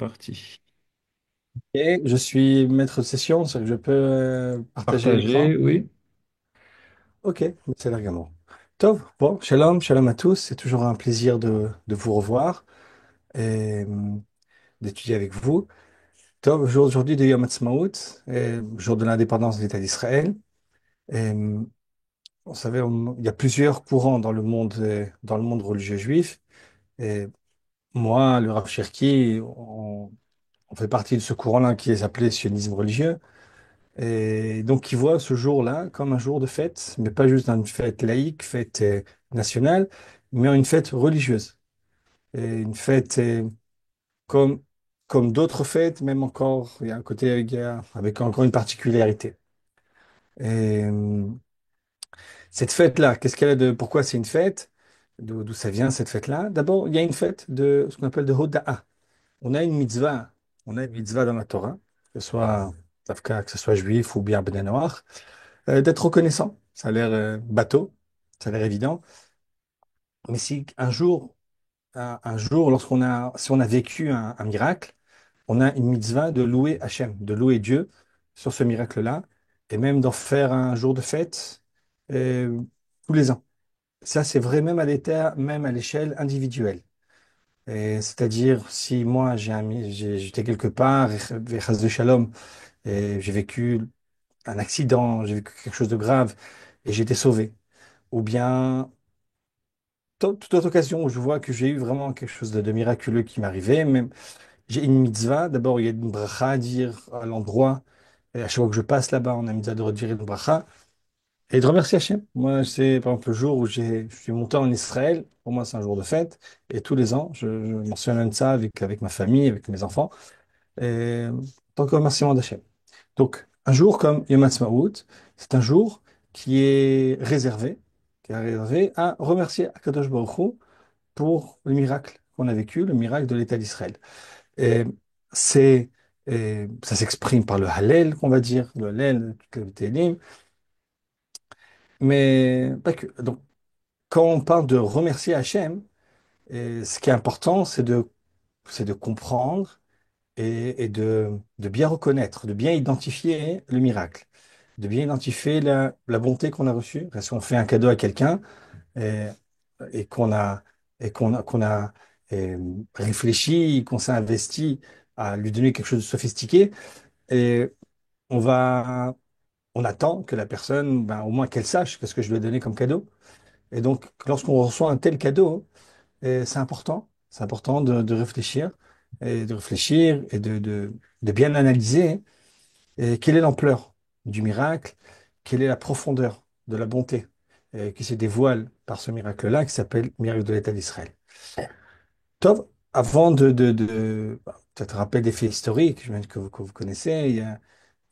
Parti. Et je suis maître de session, c'est que je peux partager l'écran. Partager, oui. Ok, c'est largement. Tov, bon, shalom, shalom à tous. C'est toujours un plaisir de vous revoir et d'étudier avec vous. Tov, jour aujourd'hui de Yom Ha'atzmaut, jour de l'indépendance de l'État d'Israël. Et, vous savez, il y a plusieurs courants dans le monde religieux juif. Et moi, le Rav Cherki, on fait partie de ce courant-là qui est appelé sionisme religieux. Et donc, ils voient ce jour-là comme un jour de fête, mais pas juste une fête laïque, fête nationale, mais une fête religieuse. Et une fête comme, comme d'autres fêtes, même encore, il y a un côté avec encore une particularité. Et cette fête-là, qu'est-ce qu'elle a de, pourquoi c'est une fête? D'où ça vient cette fête-là? D'abord, il y a une fête de ce qu'on appelle de Hoda'a. On a une mitzvah, on a une mitzvah dans la Torah, que ce soit, que ce soit juif ou bien Bnei Noach, d'être reconnaissant. Ça a l'air bateau, ça a l'air évident. Mais si un jour, si on a vécu un miracle, on a une mitzvah de louer Hachem, de louer Dieu sur ce miracle-là, et même d'en faire un jour de fête euh, tous les ans. Ça, c'est vrai même à l'état, même à l'échelle individuelle. Et c'est-à-dire, si moi j'étais quelque part, et chas de shalom, et j'ai vécu un accident, j'ai vécu quelque chose de grave, et j'ai été sauvé. Ou bien toute autre occasion où je vois que j'ai eu vraiment quelque chose de miraculeux qui m'arrivait, même j'ai une mitzvah, d'abord il y a une bracha à dire à l'endroit, et à chaque fois que je passe là-bas, on a une mitzvah de redire une bracha, et de remercier Hachem. Moi, c'est par exemple le jour où je suis monté en Israël, pour moi c'est un jour de fête, et tous les ans, je mentionne ça avec ma famille, avec mes enfants, et en tant que remerciement d'Hachem. Donc, un jour comme Yom Ha'atzmaut, c'est un jour qui est réservé à remercier Akadosh Baruch Hu pour le miracle qu'on a vécu, le miracle de l'État d'Israël. Et c'est, ça s'exprime par le Hallel, qu'on va dire, le Hallel, le Télim, mais pas que. Donc, quand on parle de remercier Hachem, ce qui est important, c'est de comprendre et de bien reconnaître, de bien identifier le miracle, de bien identifier la bonté qu'on a reçue. Parce qu'on fait un cadeau à quelqu'un, et, et qu'on a réfléchi, qu'on s'est investi à lui donner quelque chose de sophistiqué, et on va, on attend que la personne, ben, au moins qu'elle sache qu'est-ce que je lui ai donné comme cadeau. Et donc, lorsqu'on reçoit un tel cadeau, c'est important de réfléchir et de bien analyser quelle est l'ampleur du miracle, quelle est la profondeur de la bonté qui se dévoile par ce miracle-là, qui s'appelle miracle de l'État d'Israël. Tov, avant peut-être rappel des faits historiques, je me que vous connaissez, il y a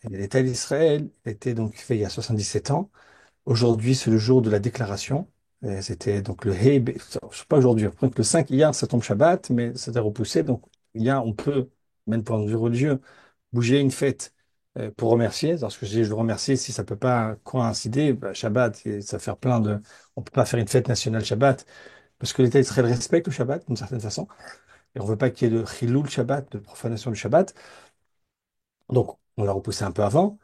l'État d'Israël était donc fait il y a 77 ans. Aujourd'hui, c'est le jour de la déclaration. Et c'était donc le Hey, je sais pas aujourd'hui, après que le 5 hier, ça tombe Shabbat, mais ça a repoussé. Donc, on peut, même point de vue religieux, bouger une fête pour remercier. Parce que je dis, je le remercie si ça peut pas coïncider, bah, Shabbat, et ça fait plein de. On peut pas faire une fête nationale Shabbat, parce que l'État d'Israël respecte le Shabbat d'une certaine façon. Et on veut pas qu'il y ait de Chilul Shabbat, de profanation du Shabbat. Donc, on l'a repoussé un peu avant.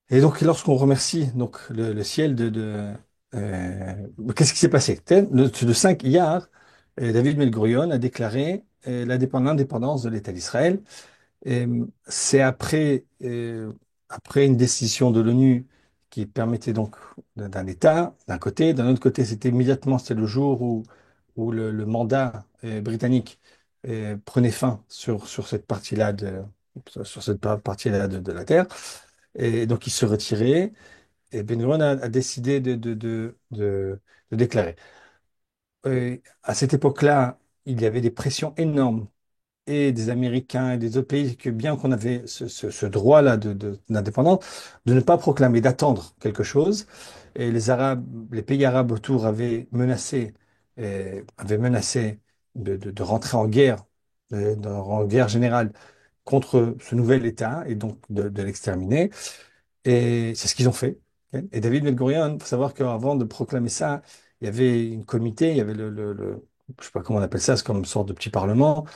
Et donc, lorsqu'on remercie donc, le ciel qu'est-ce qui s'est passé? Le 5 Iyar, David Ben-Gurion a déclaré l'indépendance de l'État d'Israël. Et c'est après une décision de l'ONU qui permettait donc d'un État, d'un côté. D'un autre côté, c'était le jour où le mandat britannique prenait fin sur cette partie-là de la Terre. Et donc, il se retirait. Et Ben-Gurion a décidé de déclarer. À cette époque-là, il y avait des pressions énormes et des Américains et des autres pays, que bien qu'on avait ce droit-là d'indépendance, de ne pas proclamer, d'attendre quelque chose. Et les pays arabes autour avaient menacé de rentrer en guerre, en guerre générale contre ce nouvel État et donc de l'exterminer. Et c'est ce qu'ils ont fait. Ok. Et David Ben-Gurion, il faut savoir qu'avant de proclamer ça, il y avait une comité, il y avait je sais pas comment on appelle ça, c'est comme une sorte de petit parlement.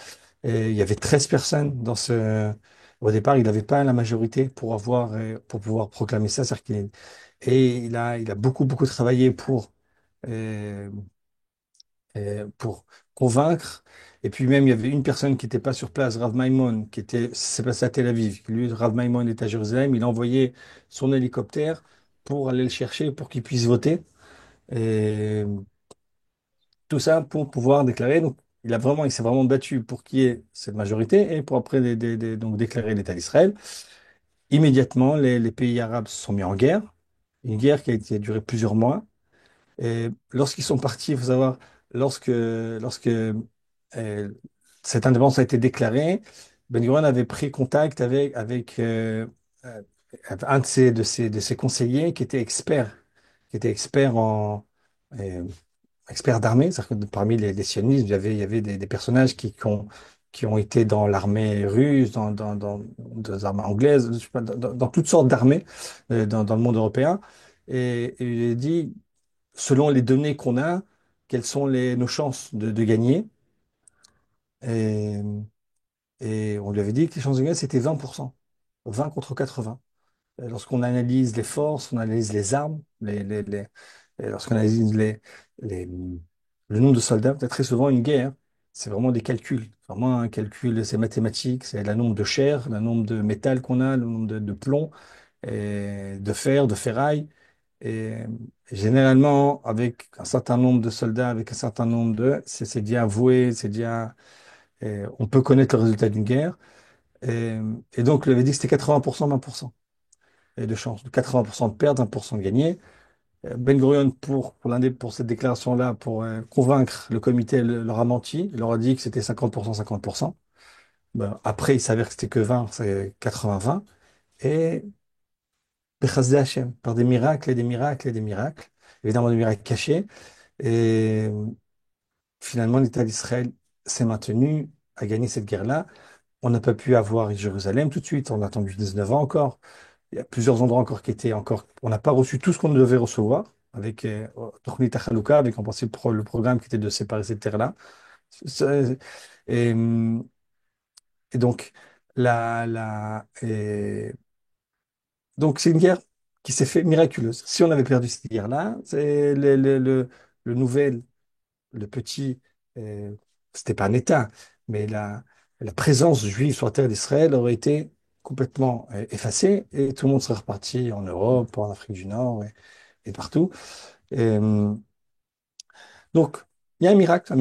Et il y avait 13 personnes dans ce. Au départ, il n'avait pas la majorité pour avoir, pour pouvoir proclamer ça. Et il a beaucoup, beaucoup travaillé euh, pour convaincre. Et puis même, il y avait une personne qui n'était pas sur place, Rav Maimon, s'est passé à Tel Aviv. Lui, Rav Maimon est à Jérusalem. Il a envoyé son hélicoptère pour aller le chercher, pour qu'il puisse voter. Et tout ça pour pouvoir déclarer. Donc, il s'est vraiment battu pour qu'il y ait cette majorité et pour après donc déclarer l'État d'Israël. Immédiatement, les pays arabes se sont mis en guerre. Une guerre qui a duré plusieurs mois. Et lorsqu'ils sont partis, il faut savoir, lorsque cette indépendance a été déclarée, Ben-Gurion avait pris contact euh, un de ses conseillers qui était expert euh, expert d'armée. C'est-à-dire que parmi les sionistes, il y avait des personnages qui ont été dans l'armée russe, dans les armées anglaises, je sais pas, dans toutes sortes d'armées dans le monde européen. Et il a dit, selon les données qu'on a, quelles sont nos chances de gagner. Et, et on lui avait dit que les chances de gagner, c'était 20%. 20 contre 80. Et lorsqu'on analyse les forces, on analyse les armes, et lorsqu'on analyse les- le nombre de soldats, peut-être très souvent une guerre, c'est vraiment des calculs. Vraiment un calcul, c'est mathématique, c'est le nombre de chair, le nombre de métal qu'on a, le nombre de plomb, et de fer, de ferraille. Et généralement, avec un certain nombre de soldats, avec un certain nombre c'est déjà avoué, on peut connaître le résultat d'une guerre. Et, et donc, il avait dit que c'était 80%, 20% et de chance. 80% de perdre, 20% de gagner. Ben Gurion, pour cette déclaration-là, pour convaincre le comité, leur a menti. Il leur a dit que c'était 50%, 50%. Ben, après, il s'avère que c'était que 20, c'est 80-20. Et Bechazé Hachem, par des miracles et des miracles et des miracles, évidemment des miracles cachés. Et finalement, l'État d'Israël s'est maintenu, a gagné cette guerre-là. On n'a pas pu avoir Jérusalem tout de suite, on a attendu 19 ans encore. Il y a plusieurs endroits encore qui étaient encore. On n'a pas reçu tout ce qu'on devait recevoir avec Tochni Tachalouka, avec en principe le programme qui était de séparer cette terre-là. C'est- Et, et donc, la, la, et donc c'est une guerre qui s'est fait miraculeuse. Si on avait perdu cette guerre-là, c'est le nouvel, le petit, euh, c'était pas un État, mais la présence juive sur la terre d'Israël aurait été complètement effacée et tout le monde serait reparti en Europe, en Afrique du Nord et partout. Et, donc, il y a un miracle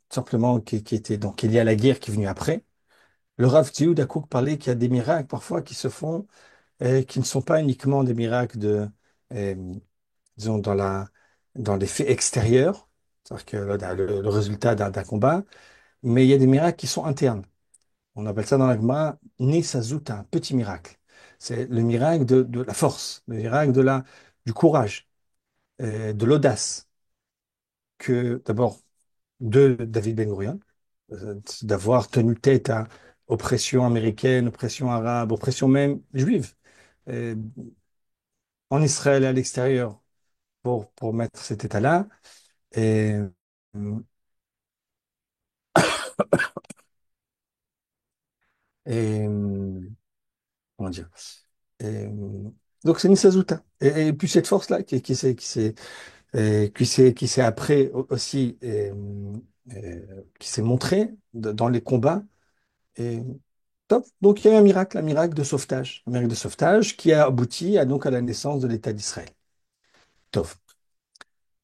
simplement qui était donc qui est lié à la guerre qui est venue après. Le Rav Tzioud Hakouk parlait qu'il y a des miracles parfois qui se font qui ne sont pas uniquement des miracles euh, disons, dans les faits extérieurs, c'est-à-dire que le résultat d'un combat, mais il y a des miracles qui sont internes. On appelle ça dans la Gemara Nisazuta, un petit miracle. C'est le miracle de la force, le miracle du courage, de l'audace, que d'abord de David Ben-Gurion, d'avoir tenu tête à oppression américaine, oppression arabe, oppression même juive, euh, en Israël et à l'extérieur pour mettre cet état-là. Et, et comment dire? Et, donc c'est Nisazuta. Et puis cette force-là qui s'est après aussi qui s'est montrée dans les combats. Et top. Donc il y a eu un miracle de sauvetage, un miracle de sauvetage qui a abouti donc à la naissance de l'État d'Israël. Top.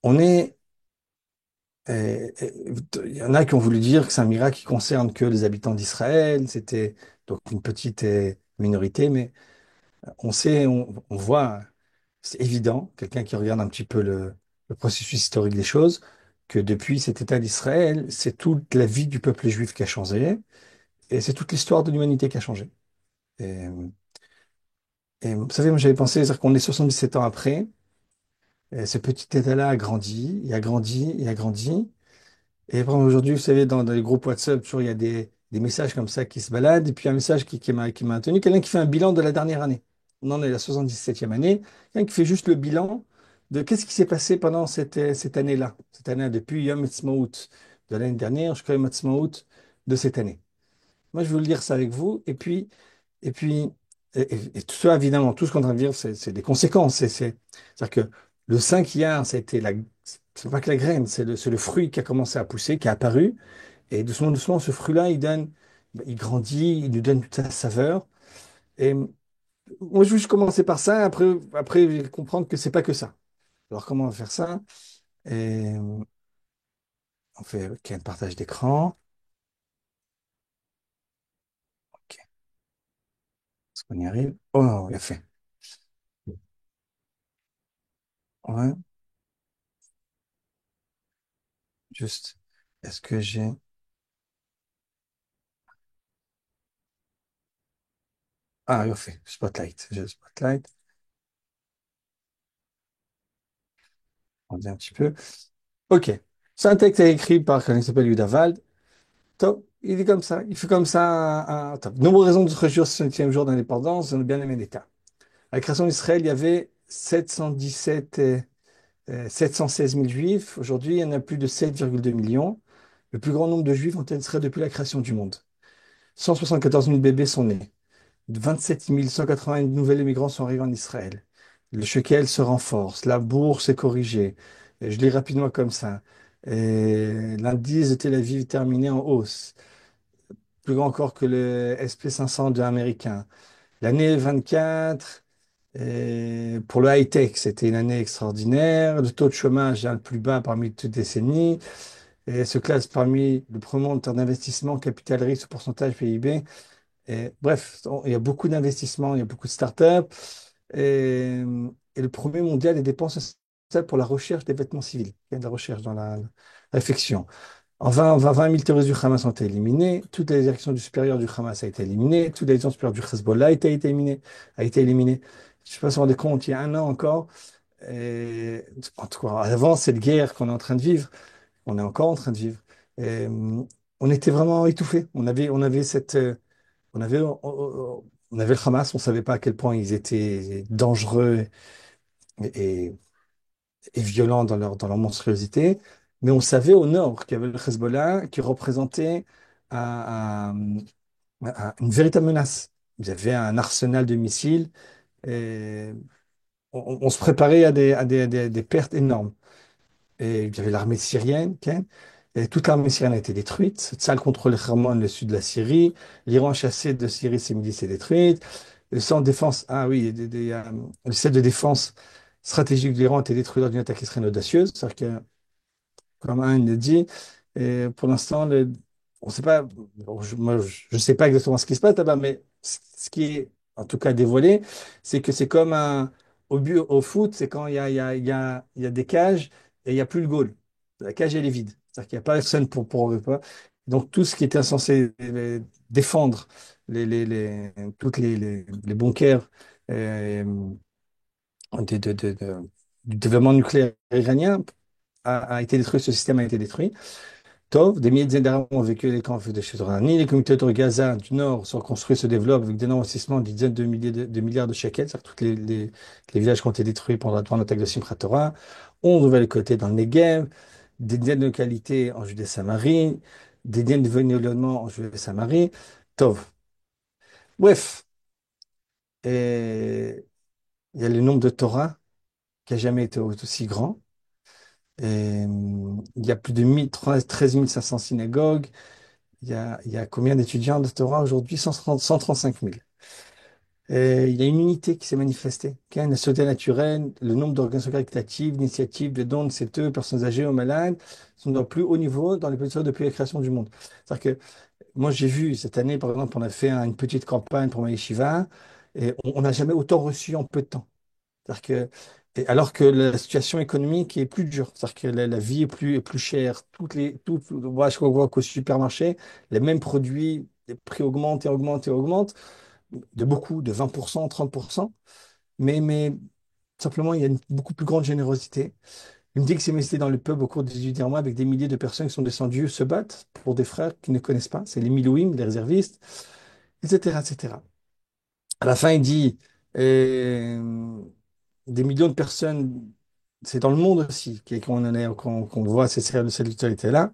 On est, il y en a qui ont voulu dire que c'est un miracle qui concerne que les habitants d'Israël. C'était donc une petite minorité, mais on sait, on voit, c'est évident, quelqu'un qui regarde un petit peu le processus historique des choses, que depuis cet État d'Israël, c'est toute la vie du peuple juif qui a changé, et c'est toute l'histoire de l'humanité qui a changé. Et, et vous savez, moi j'avais pensé, c'est-à-dire qu'on est 77 ans après, et ce petit État-là a grandi, il a grandi, il a grandi, et vraiment, aujourd'hui, vous savez, dans les groupes WhatsApp, toujours, il y a des messages comme ça qui se baladent, et puis un message qui m'a tenu, quelqu'un qui fait un bilan de la dernière année. On en est à la 77e année, quelqu'un qui fait juste le bilan de qu'est-ce qui s'est passé pendant cette année-là, cette année depuis Yom Ha'atzmaut de l'année dernière jusqu'à Yom Ha'atzmaut de cette année. Moi, je veux lire ça avec vous. Et puis, et tout ça, évidemment, tout ce qu'on est en train de vivre, c'est des conséquences. C'est-à-dire que le 5 hier, ça a été c'est pas que la graine, c'est le fruit qui a commencé à pousser, qui est apparu. Et doucement, doucement, ce fruit-là, il grandit, il nous donne toute sa saveur. Et moi, je veux juste commencer par ça. Après, je vais comprendre que c'est pas que ça. Alors, comment on va faire ça? Et on fait OK, un partage d'écran. OK, est-ce qu'on y arrive? Oh, on l'a fait. Ouais, juste. Est-ce que j'ai. Ah, il a fait. Spotlight. J'ai le Spotlight. On dit un petit peu. OK. C'est un texte écrit par quelqu'un qui s'appelle Yuda Wald. Top. Il est comme ça. Il fait comme ça. Top. Nombreuses raisons de se réjouir ce 5e jour d'indépendance. On a bien aimé l'État. À la création d'Israël, il y avait 717, 716 000 juifs. Aujourd'hui, il y en a plus de 7,2 millions. Le plus grand nombre de juifs ont été en Israël depuis la création du monde. 174 000 bébés sont nés. 27 180 nouvelles migrants sont arrivés en Israël. Le shekel se renforce. La bourse est corrigée. Et je lis rapidement comme ça. Et l'indice de Tel Aviv est terminé en hausse. Plus grand encore que le SP 500 de américain. L'année 24, pour le high-tech, c'était une année extraordinaire. Le taux de chômage est le plus bas parmi toutes les décennies et se classe parmi le premier en termes d'investissement, capital risque, pourcentage PIB. Et, bref, il y a beaucoup d'investissements, il y a beaucoup de startups. Et le premier mondial des dépenses sociales pour la recherche des vêtements civils. Il y a de la recherche dans la réfection. En 20 000 terroristes du Hamas ont été éliminés. Toutes les directions du supérieur du Hamas a été éliminées. Toutes les directions supérieures du Hezbollah été éliminées. A été éliminées. Je ne sais pas si vous vous rendez compte, il y a un an encore. Et, en tout cas, avant cette guerre qu'on est en train de vivre, on est encore en train de vivre. Et, on était vraiment étouffés. On avait le Hamas, on ne savait pas à quel point ils étaient dangereux et, et violents dans leur monstruosité, mais on savait au nord qu'il y avait le Hezbollah qui représentait un- une véritable menace. Il y avait un arsenal de missiles et on se préparait à des pertes énormes. Et il y avait l'armée syrienne, ok. Et toute l'armée syrienne a été détruite. Tsahal contrôle Hermon, le sud de la Syrie. L'Iran chassé de Syrie, ses milices est détruite. Le centre de défense, ah oui, le centre de défense stratégique de l'Iran a été détruit lors d'une attaque israélienne audacieuse. C'est-à-dire que, comme un le dit, et pour l'instant, on ne sait pas, bon, moi, je ne sais pas exactement ce qui se passe là-bas, mais ce qui est en tout cas dévoilé, c'est que c'est comme au foot, c'est quand il y a des cages et il n'y a plus le goal. La cage, elle est vide. C'est-à-dire qu'il n'y a pas personne pour. Donc tout ce qui était censé défendre toutes les bunkers euh, du développement nucléaire iranien a été détruit, ce système a été détruit. Tov, des milliers de d'Arabes ont vécu les camps de Cisjordanie. Les communautés de Gaza du Nord sont construits, se développent avec d'énormes investissements, des dizaines de milliers de milliards de shekels, c'est-à-dire tous les villages qui ont été détruits pendant l'attaque de Simchat Torah. 11 nouvelles côtés dans le Negev, des dizaines de localités en Judée-Samarie, des dizaines de éloignements en Judée-Samarie. Tov. Bref, et il y a le nombre de Torah qui n'a jamais été aussi grand. Et, il y a plus de 13 500 synagogues. Il y a combien d'étudiants de Torah aujourd'hui? 135 000. Et il y a une unité qui s'est manifestée. Ok, la société naturelle, le nombre d'organisations caritatives, d'initiatives, de dons de CTE, personnes âgées ou malades, sont dans le plus haut niveau dans les positions depuis la création du monde. C'est-à-dire que moi, j'ai vu cette année, par exemple, on a fait une petite campagne pour ma yeshiva et on n'a jamais autant reçu en peu de temps. C'est-à-dire que, et alors que la situation économique est plus dure, c'est-à-dire que la vie est plus chère. Moi, je vois qu'au supermarché, les mêmes produits, les prix augmentent et augmentent et augmentent, de beaucoup, de 20%, 30%. Mais simplement, il y a une beaucoup plus grande générosité. Il me dit que c'est resté dans le peuple au cours des 18 derniers mois avec des milliers de personnes qui sont descendues se battre pour des frères qu'ils ne connaissent pas. C'est les Milouïm, les réservistes, etc., etc. À la fin, il dit des millions de personnes, c'est dans le monde aussi qu'on voit cette lutte là.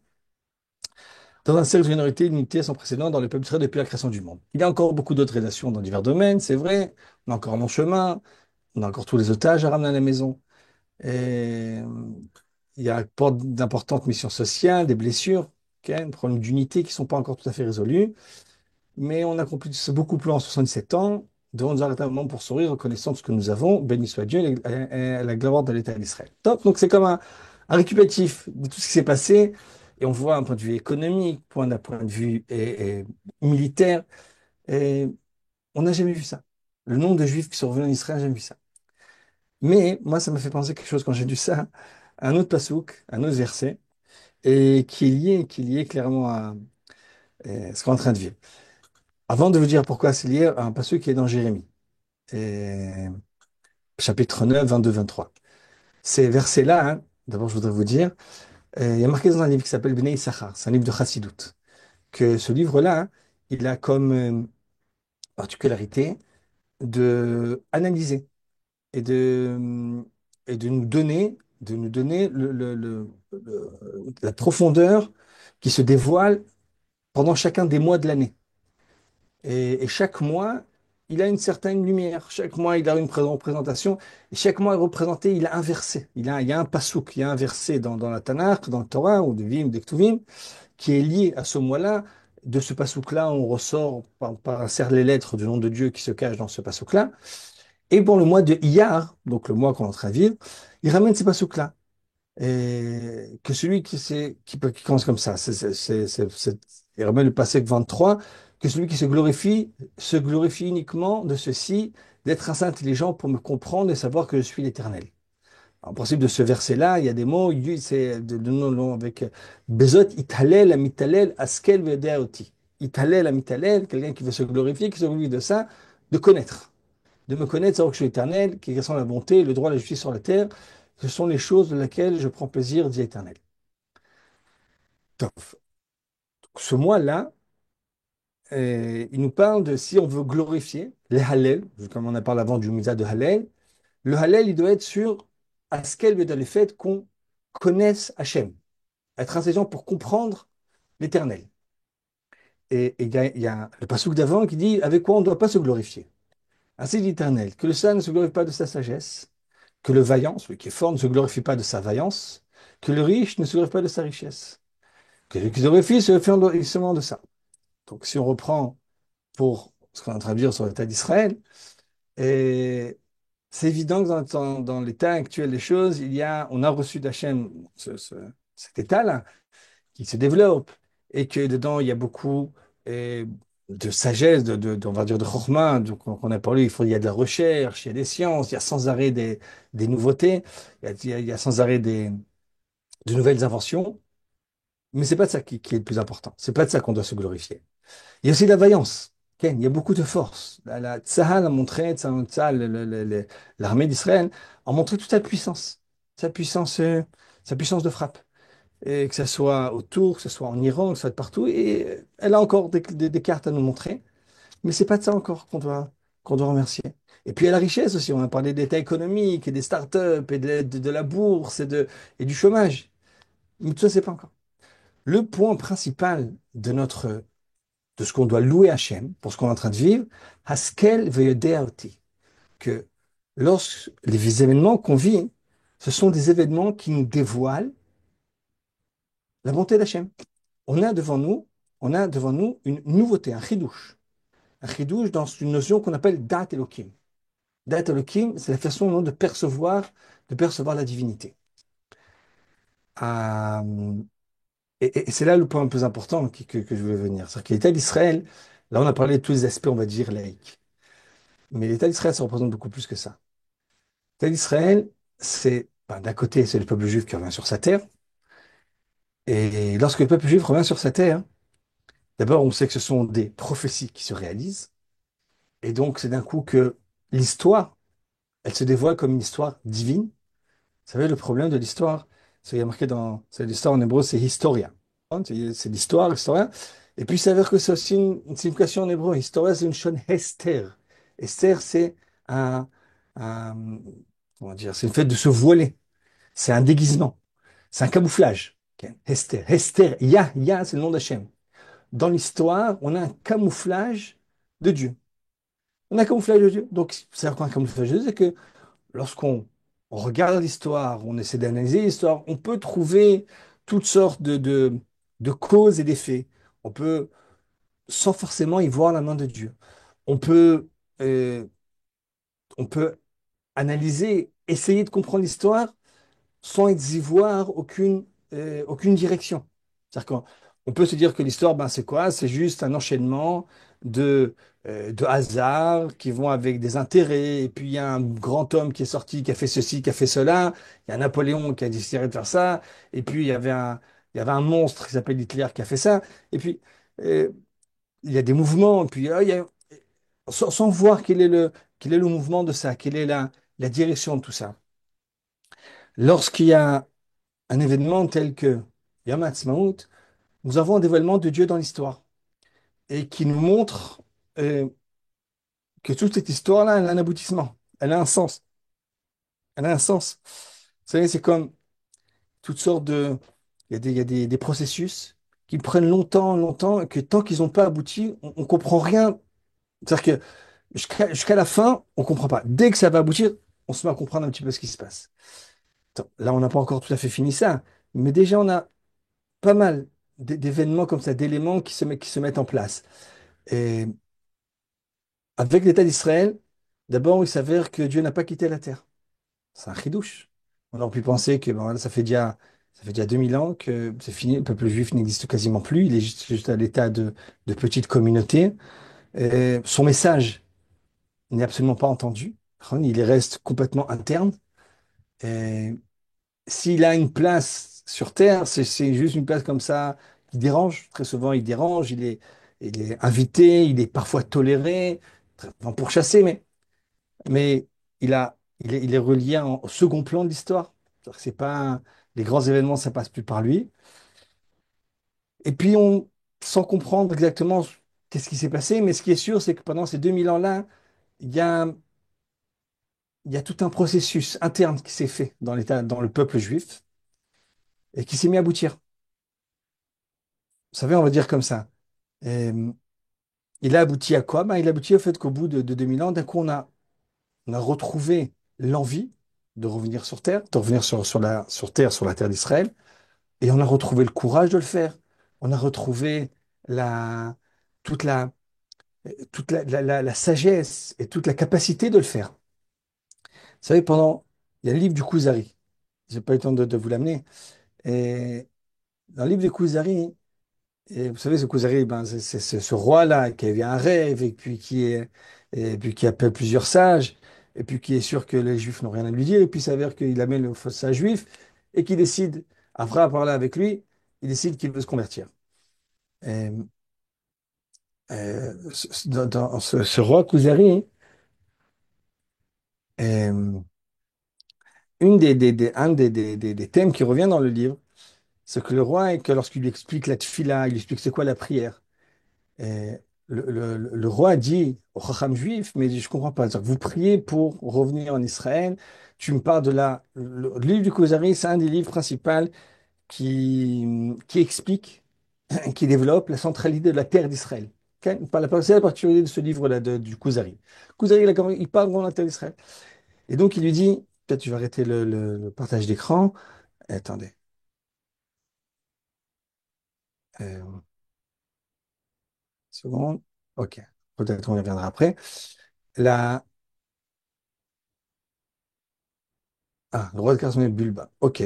dans un cercle de généralité limité sans précédent dans le peuple d'Israël depuis la création du monde. Il y a encore beaucoup d'autres relations dans divers domaines, c'est vrai. On a encore un long chemin, on a encore tous les otages à ramener à la maison. Et il y a pas d'importantes missions sociales, des blessures, ok, des problèmes d'unité qui ne sont pas encore tout à fait résolus. Mais on a accompli beaucoup plus en 77 ans. Devons nous arrêter un moment pour sourire, reconnaissant tout ce que nous avons. Béni soit Dieu et la gloire de l'État d'Israël. Top. Donc c'est comme un récapitulatif de tout ce qui s'est passé. Et on voit un point de vue économique, d'un point de vue militaire. Et on n'a jamais vu ça. Le nombre de Juifs qui sont revenus en Israël, j'ai jamais vu ça. Mais moi, ça m'a fait penser quelque chose quand j'ai lu ça, un autre pasouk, un autre verset, et qui est lié clairement à ce qu'on est en train de vivre. Avant de vous dire pourquoi c'est lié, un pasouk qui est dans Jérémie, et chapitre 9, 22-23. Ces versets-là, hein, d'abord, je voudrais vous dire, il y a marqué dans un livre qui s'appelle Bnei Issachar, c'est un livre de Chassidut, que ce livre-là, hein, il a comme particularité de analyser et de, et de nous donner la profondeur qui se dévoile pendant chacun des mois de l'année. Et chaque mois, il a une certaine lumière. Chaque mois, il a une représentation. Et chaque mois est représenté, il a un verset. Il y a un pasouk, il y a un verset dans la Tanakh, dans le Torah, ou de Vim, des Ktuvim, qui est lié à ce mois-là. De ce pasouk-là, on ressort par les lettres du nom de Dieu qui se cache dans ce pasouk-là. Et pour le mois de Iyar, donc le mois qu'on est en train de vivre, il ramène ces pasouks-là. Et que celui qui commence comme ça, il ramène le pasuk 23, que celui qui se glorifie uniquement de ceci, d'être assez intelligent pour me comprendre et savoir que je suis l'Éternel. En principe de ce verset-là, il y a des mots, c'est de nom avec Bezot, Italel, Amitalel, Askel, Vedeaoti. Italel, Amitalel, quelqu'un qui veut se glorifier, qui se glorifie de ça, de connaître de me connaître, savoir que je suis éternel, qui est la bonté, le droit, la justice sur la terre. Ce sont les choses de lesquelles je prends plaisir, dit éternel. Donc, ce mois-là, il nous parle de si on veut glorifier les Hallel, comme on a parlé avant du Misa de Hallel, le Hallel, il doit être sur Askel dans le fait qu'on connaisse Hachem, être intelligent pour comprendre l'éternel. Et il y a le passouk d'avant qui dit avec quoi on ne doit pas se glorifier. Ainsi dit l'Éternel, que le saint ne se glorifie pas de sa sagesse, que le vaillant, celui qui est fort, ne se glorifie pas de sa vaillance, que le riche ne se glorifie pas de sa richesse, que celui qui se glorifie se glorifie seulement de ça. Donc si on reprend pour ce qu'on est en train de dire sur l'état d'Israël, et c'est évident que dans l'état actuel des choses, on a reçu d'Hachem cet état-là qui se développe et que dedans il y a beaucoup euh, de sagesse, on va dire de chorma, donc on a parlé, il y a de la recherche, il y a des sciences, il y a sans arrêt des nouveautés, il y a sans arrêt de nouvelles inventions, mais c'est pas de ça qui est le plus important. C'est pas de ça qu'on doit se glorifier. Il y a aussi la vaillance. Ken, il y a beaucoup de force. La Tsahal a montré, l'armée d'Israël a montré toute sa puissance, sa puissance de frappe. Et que ce soit autour, que ce soit en Iran, que ce soit de partout. Et elle a encore des cartes à nous montrer. Mais c'est pas de ça encore qu'on doit remercier. Et puis il y a la richesse aussi. On a parlé d'état économique et des startups et de la bourse et du chômage. Mais tout ça, c'est pas encore. Le point principal de ce qu'on doit louer Hachem pour ce qu'on est en train de vivre, Haskel ve'yode'ati, que lorsque les événements qu'on vit, ce sont des événements qui nous dévoilent la bonté d'Hachem. On a devant nous, on a devant nous une nouveauté, un chidouche. Un chidouche dans une notion qu'on appelle Dat Elohim. Dat Elohim, c'est la façon non, de percevoir la divinité. Euh, et c'est là le point le plus important que je veux venir. C'est-à-dire que l'État d'Israël, là on a parlé de tous les aspects, on va dire, laïques. Mais l'État d'Israël, ça représente beaucoup plus que ça. L'État d'Israël, d'un côté, c'est le peuple juif qui revient sur sa terre. Et lorsque le peuple juif revient sur sa terre, d'abord, on sait que ce sont des prophéties qui se réalisent. Et donc, c'est d'un coup que l'histoire, elle se dévoile comme une histoire divine. Vous savez, le problème de l'histoire, c'est qu'il y a marqué c'est l'histoire en hébreu, c'est historia. C'est l'histoire, historia. Et puis, il s'avère que c'est aussi une signification en hébreu. Historia, c'est une shon hester. Hester, c'est un, un- comment dire, c'est le fait de se voiler. C'est un déguisement. C'est un camouflage. Ok. Hester. Hester, Ya, c'est le nom d'Hachem. dans l'histoire, on a un camouflage de Dieu. On a un camouflage de Dieu. Donc, c'est-à-dire qu'un camouflage de Dieu, c'est que lorsqu'on on regarde l'histoire, on essaie d'analyser l'histoire, on peut trouver toutes sortes de causes et d'effets. On peut, sans forcément y voir la main de Dieu. On peut, euh, on peut analyser, essayer de comprendre l'histoire sans y voir aucune direction. C'est-à-dire qu'on on peut se dire que l'histoire, ben, c'est quoi? C'est juste un enchaînement de hasards qui vont avec des intérêts. Et puis il y a un grand homme qui est sorti, qui a fait ceci, qui a fait cela. Il y a Napoléon qui a décidé de faire ça. Et puis il y avait un monstre qui s'appelle Hitler qui a fait ça. Et puis euh, il y a des mouvements. Et puis sans voir quel est le mouvement de ça, quelle est la direction de tout ça. Lorsqu'il y a un événement tel que Yom Ha'atzmaut, nous avons un dévoilement de Dieu dans l'histoire et qui nous montre euh, que toute cette histoire-là, elle a un aboutissement, elle a un sens, elle a un sens. Vous savez, c'est comme toutes sortes de... Il y a des processus qui prennent longtemps, longtemps, et que tant qu'ils n'ont pas abouti, on ne comprend rien. C'est-à-dire que jusqu'à la fin, on ne comprend pas. Dès que ça va aboutir, on se met à comprendre un petit peu ce qui se passe. Attends, là, on n'a pas encore tout à fait fini ça, mais déjà, on a pas mal d'événements comme ça, d'éléments qui se mettent en place. Et avec l'État d'Israël, d'abord, il s'avère que Dieu n'a pas quitté la terre. C'est un chidouche. On aurait pu penser que bon, voilà, ça fait déjà 2000 ans que c'est fini, le peuple juif n'existe quasiment plus, il est juste à l'état de petite communauté. Et son message n'est absolument pas entendu. Il reste complètement interne. Et s'il a une place sur Terre, c'est juste une place comme ça qui dérange. Très souvent, il dérange, il est invité, il est parfois toléré, enfin, pour chasser, mais il est relié au second plan de l'histoire. C'est pas les grands événements, ça passe plus par lui. Et puis, sans comprendre exactement qu'est-ce qui s'est passé, mais ce qui est sûr, c'est que pendant ces 2000 ans-là, il y a, il y a tout un processus interne qui s'est fait dans l'État, dans le peuple juif, et qui s'est mis à aboutir. Vous savez, on va dire comme ça. Et, il a abouti à quoi? Ben, il a abouti au fait qu'au bout de 2000 ans, d'un coup, on a retrouvé l'envie de revenir sur Terre, de revenir sur la terre d'Israël, et on a retrouvé le courage de le faire. On a retrouvé la, toute la, toute la sagesse et toute la capacité de le faire. Vous savez, il y a le livre du Kuzari. J'ai pas eu le temps de vous l'amener. Et dans le livre du Kuzari, et vous savez, ce Kuzari, ben, c'est ce roi-là qui a eu un rêve et puis qui appelle plusieurs sages, et puis qui est sûr que les Juifs n'ont rien à lui dire, et puis il s'avère qu'il amène le faux sage juif, et qui décide, après avoir parlé avec lui, il décide qu'il veut se convertir. Et, dans ce roi Kuzari, un des thèmes qui revient dans le livre, c'est que le roi, et que lorsqu'il lui explique la tfila, il lui explique c'est quoi la prière. Et le roi dit au Chacham juif, mais je comprends pas. C'est-à-dire que vous priez pour revenir en Israël. Tu me parles de le livre du Kuzari, c'est un des livres principaux qui explique, qui développe la centralité de la terre d'Israël. Ok. C'est la particularité de ce livre-là, du Kuzari. Kuzari, il parle vraiment de la terre d'Israël. Et donc, il lui dit, peut-être tu vas arrêter le partage d'écran. Attendez. Une seconde. OK. Peut-être on y reviendra après. La, le roi de Carson et Bulba. OK.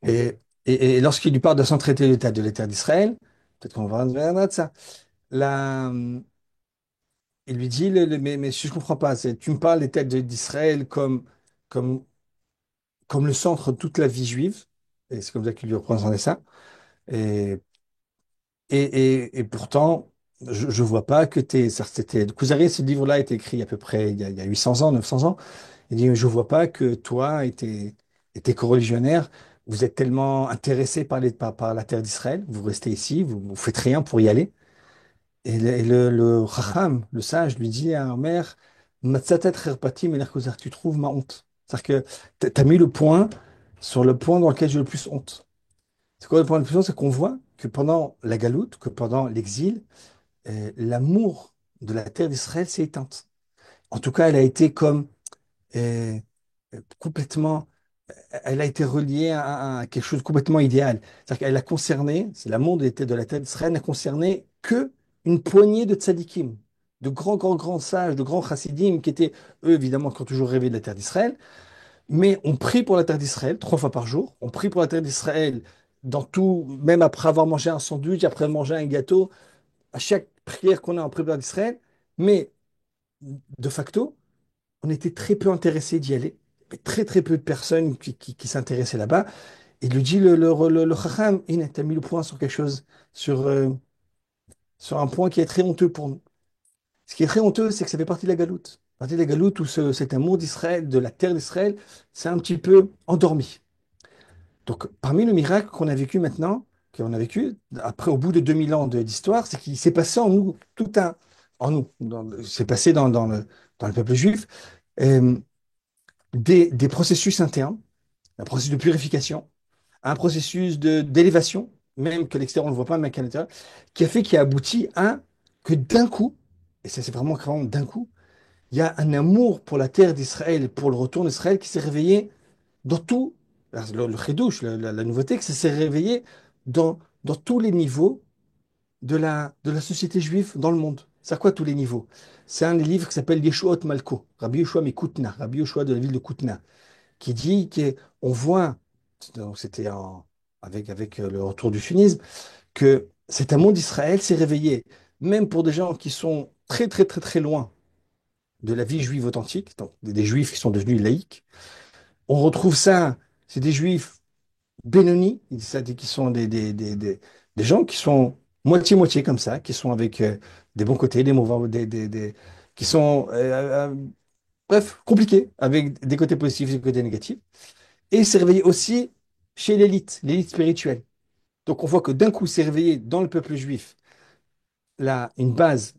Et lorsqu'il lui parle de s'entraiter de l'État d'Israël, peut-être qu'on va revenir de ça. La, il lui dit, mais si je comprends pas, tu me parles des têtes d'Israël comme, comme le centre de toute la vie juive. Et c'est comme ça qu'il lui représentait ça. Et, et pourtant, je vois pas que Kuzari, ce livre-là a été écrit à peu près il y a 800 ans, 900 ans. Il dit, je vois pas que toi et tes coreligionnaires, vous êtes tellement intéressés par la terre d'Israël, vous restez ici, vous faites rien pour y aller. Et le Chacham, le sage, lui dit à Omer, Matzatat cherpati melech kuzar, tu trouves ma honte. C'est-à-dire que tu as mis le point sur le point dans lequel j'ai le plus honte. C'est quoi le point de plus, c'est qu'on voit que pendant la galoute, que pendant l'exil, l'amour de la terre d'Israël s'est éteinte. En tout cas, elle a été comme euh, complètement, elle a été reliée à quelque chose de complètement idéal. C'est-à-dire qu'elle a concerné, c'est l'amour de la terre d'Israël n'a concerné que une poignée de tzadikim, de grands, grands, grands sages, de grands chassidim qui étaient, eux, évidemment, qui ont toujours rêvé de la terre d'Israël. Mais on prie pour la terre d'Israël 3 fois par jour. On prie pour la terre d'Israël dans tout, même après avoir mangé un sandwich, après avoir mangé un gâteau, à chaque prière qu'on a en prière d'Israël. Mais de facto, on était très peu intéressés d'y aller. Il y avait très très peu de personnes qui s'intéressaient là-bas. Et il lui dit le Chacham, tu as mis le point sur quelque chose, sur, euh, sur un point qui est très honteux pour nous. Ce qui est très honteux, c'est que ça fait partie de la galoute. Partie de la galoute où cet amour d'Israël, de la terre d'Israël, c'est un petit peu endormi. Donc, parmi le miracle qu'on a vécu maintenant, qu'on a vécu, après, au bout de 2000 ans d'histoire, c'est qu'il s'est passé en nous tout un, en nous, c'est passé dans le peuple juif, euh, des processus internes, un processus de purification, un processus d'élévation, même que l'extérieur on ne le voit pas, mais qu'à l'intérieur, qui a fait, qui a abouti à que d'un coup, et ça c'est vraiment d'un coup, il y a un amour pour la terre d'Israël, pour le retour d'Israël qui s'est réveillé dans tout, le chidouche, la nouveauté, que ça s'est réveillé dans tous les niveaux de la société juive dans le monde. C'est à quoi tous les niveaux? C'est un des livres qui s'appelle Yeshuot Malko, Rabbi Yeshua Mikutna, Rabbi Yeshua de la ville de Koutna, qui dit qu'on voit, donc c'était avec le retour du sunnisme, que cet amour d'Israël s'est réveillé, même pour des gens qui sont très très très très loin de la vie juive authentique, donc des juifs qui sont devenus laïcs. On retrouve ça, c'est des juifs Benoni, qui sont des gens qui sont moitié-moitié comme ça, qui sont avec des bons côtés, des mauvais, qui sont, bref, compliqués, avec des côtés positifs et des côtés négatifs. Et il s'est réveillé aussi chez l'élite spirituelle. Donc on voit que d'un coup, il s'est réveillé dans le peuple juif, là, une base.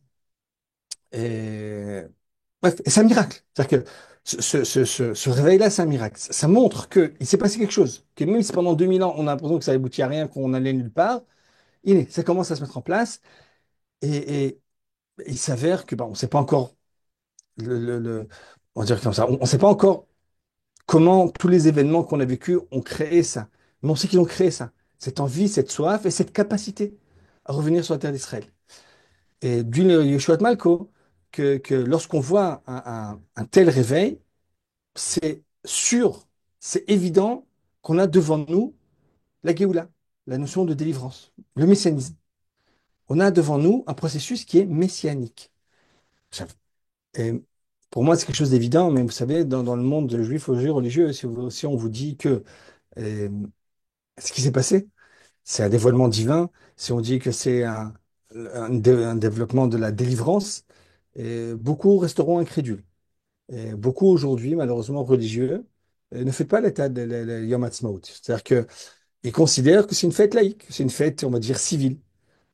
Et... Bref, et c'est un miracle. C'est-à-dire que ce réveil-là, c'est un miracle. Ça montre qu'il s'est passé quelque chose, que même si pendant 2000 ans, on a l'impression que ça aboutit à rien, qu'on allait nulle part, ça commence à se mettre en place et il s'avère que on ne sait pas encore on va dire comme ça, on ne sait pas encore comment tous les événements qu'on a vécus ont créé ça. Mais on sait qu'ils ont créé ça. Cette envie, cette soif et cette capacité à revenir sur la terre d'Israël. Et d'une Yeshua Malko, que lorsqu'on voit un tel réveil, c'est sûr, c'est évident qu'on a devant nous la Géoula, la notion de délivrance, le messianisme. On a devant nous un processus qui est messianique. Et pour moi, c'est quelque chose d'évident, mais vous savez, dans le monde juif religieux, si on vous dit que euh, ce qui s'est passé, c'est un dévoilement divin, si on dit que c'est un développement de la délivrance, et beaucoup resteront incrédules. Et beaucoup aujourd'hui, malheureusement religieux, ne fêtent pas l'état de Yom Ha'atzmaut. C'est-à-dire qu'ils considèrent que c'est une fête laïque, c'est une fête, on va dire, civile.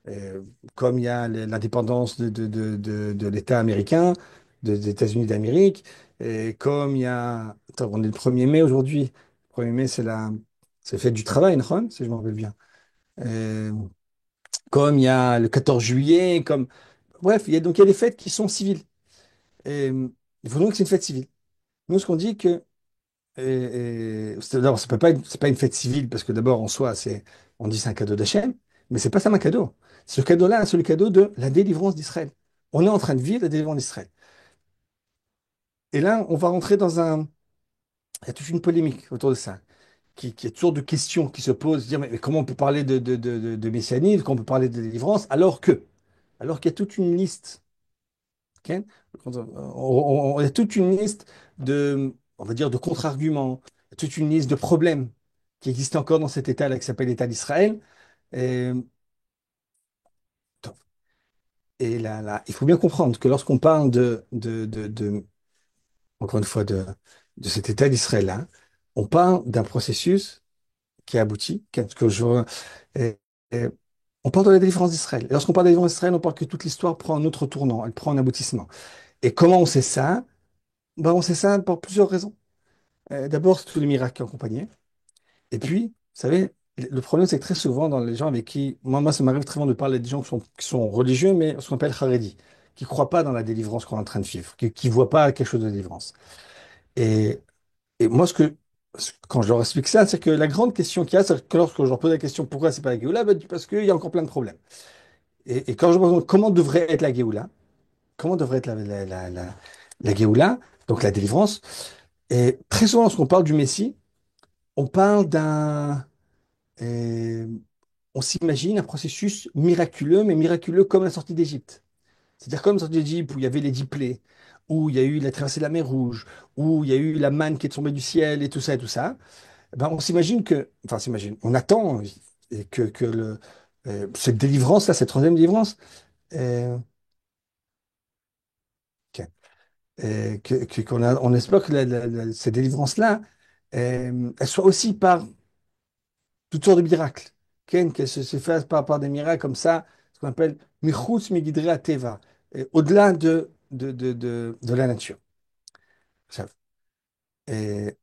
Euh, Comme il y a l'indépendance de l'État américain, des États-Unis d'Amérique, et comme il y a... Attends, on est le 1er mai aujourd'hui. Le 1er mai, c'est la fête du travail, non, si je m'en rappelle bien. Euh, Comme il y a le 14 juillet, comme... Bref, donc il y a des fêtes qui sont civiles. Et, il faut donc que c'est une fête civile. Nous, ce qu'on dit que... D'abord, c'est pas une fête civile, parce que d'abord, en soi, on dit c'est un cadeau d'Hachem, mais c'est pas ça un cadeau. Ce cadeau-là, c'est le cadeau de la délivrance d'Israël. On est en train de vivre la délivrance d'Israël. Et là, on va rentrer il y a toute une polémique autour de ça, qui est toujours de questions qui se posent, dire mais comment on peut parler de messianisme, comment on peut parler de délivrance, alors qu'il y a toute une liste, ok. Il y a toute une liste on va dire, de contre-arguments, toute une liste de problèmes qui existent encore dans cet État-là qui s'appelle l'État d'Israël. Et, et là, il faut bien comprendre que lorsqu'on parle encore une fois, de cet État d'Israël-là, on parle d'un processus qui aboutit, et- et on parle de la délivrance d'Israël. Et lorsqu'on parle de la délivrance d'Israël, on parle que toute l'histoire prend un autre tournant, elle prend un aboutissement. Et comment on sait ça? Ben, on sait ça pour plusieurs raisons. D'abord, c'est tous les miracles qui accompagnaient. Et puis, vous savez, le problème, c'est que très souvent, dans les gens avec qui, moi ça m'arrive très souvent de parler des gens qui sont religieux, mais ce qu'on appelle Haredi, qui ne croient pas dans la délivrance qu'on est en train de vivre, qui ne voient pas quelque chose de délivrance. Et, et moi, quand je leur explique ça, c'est que la grande question qu'il y a, c'est que lorsque je leur pose la question pourquoi c'est pas la Géoula, ben, parce qu'il y a encore plein de problèmes. Et quand je me demande comment devrait être la Géoula, comment devrait être la Géoula, donc la délivrance, et très souvent, lorsqu'on parle du Messie, on parle euh, on s'imagine un processus miraculeux, mais miraculeux comme la sortie d'Égypte. C'est-à-dire comme la sortie d'Égypte où il y avait les 10 plaies, où il y a eu la traversée de la mer Rouge, où il y a eu la manne qui est tombée du ciel et tout ça. Eh ben, on s'imagine enfin, on attend cette délivrance-là, cette troisième délivrance, euh, ok, on espère que cette délivrance-là, elle soit aussi par toutes sortes de miracles. Qu'elle se fasse par des miracles comme ça, ce qu'on appelle Michutz Migidrea Teva, au-delà de la nature. Ça. Et,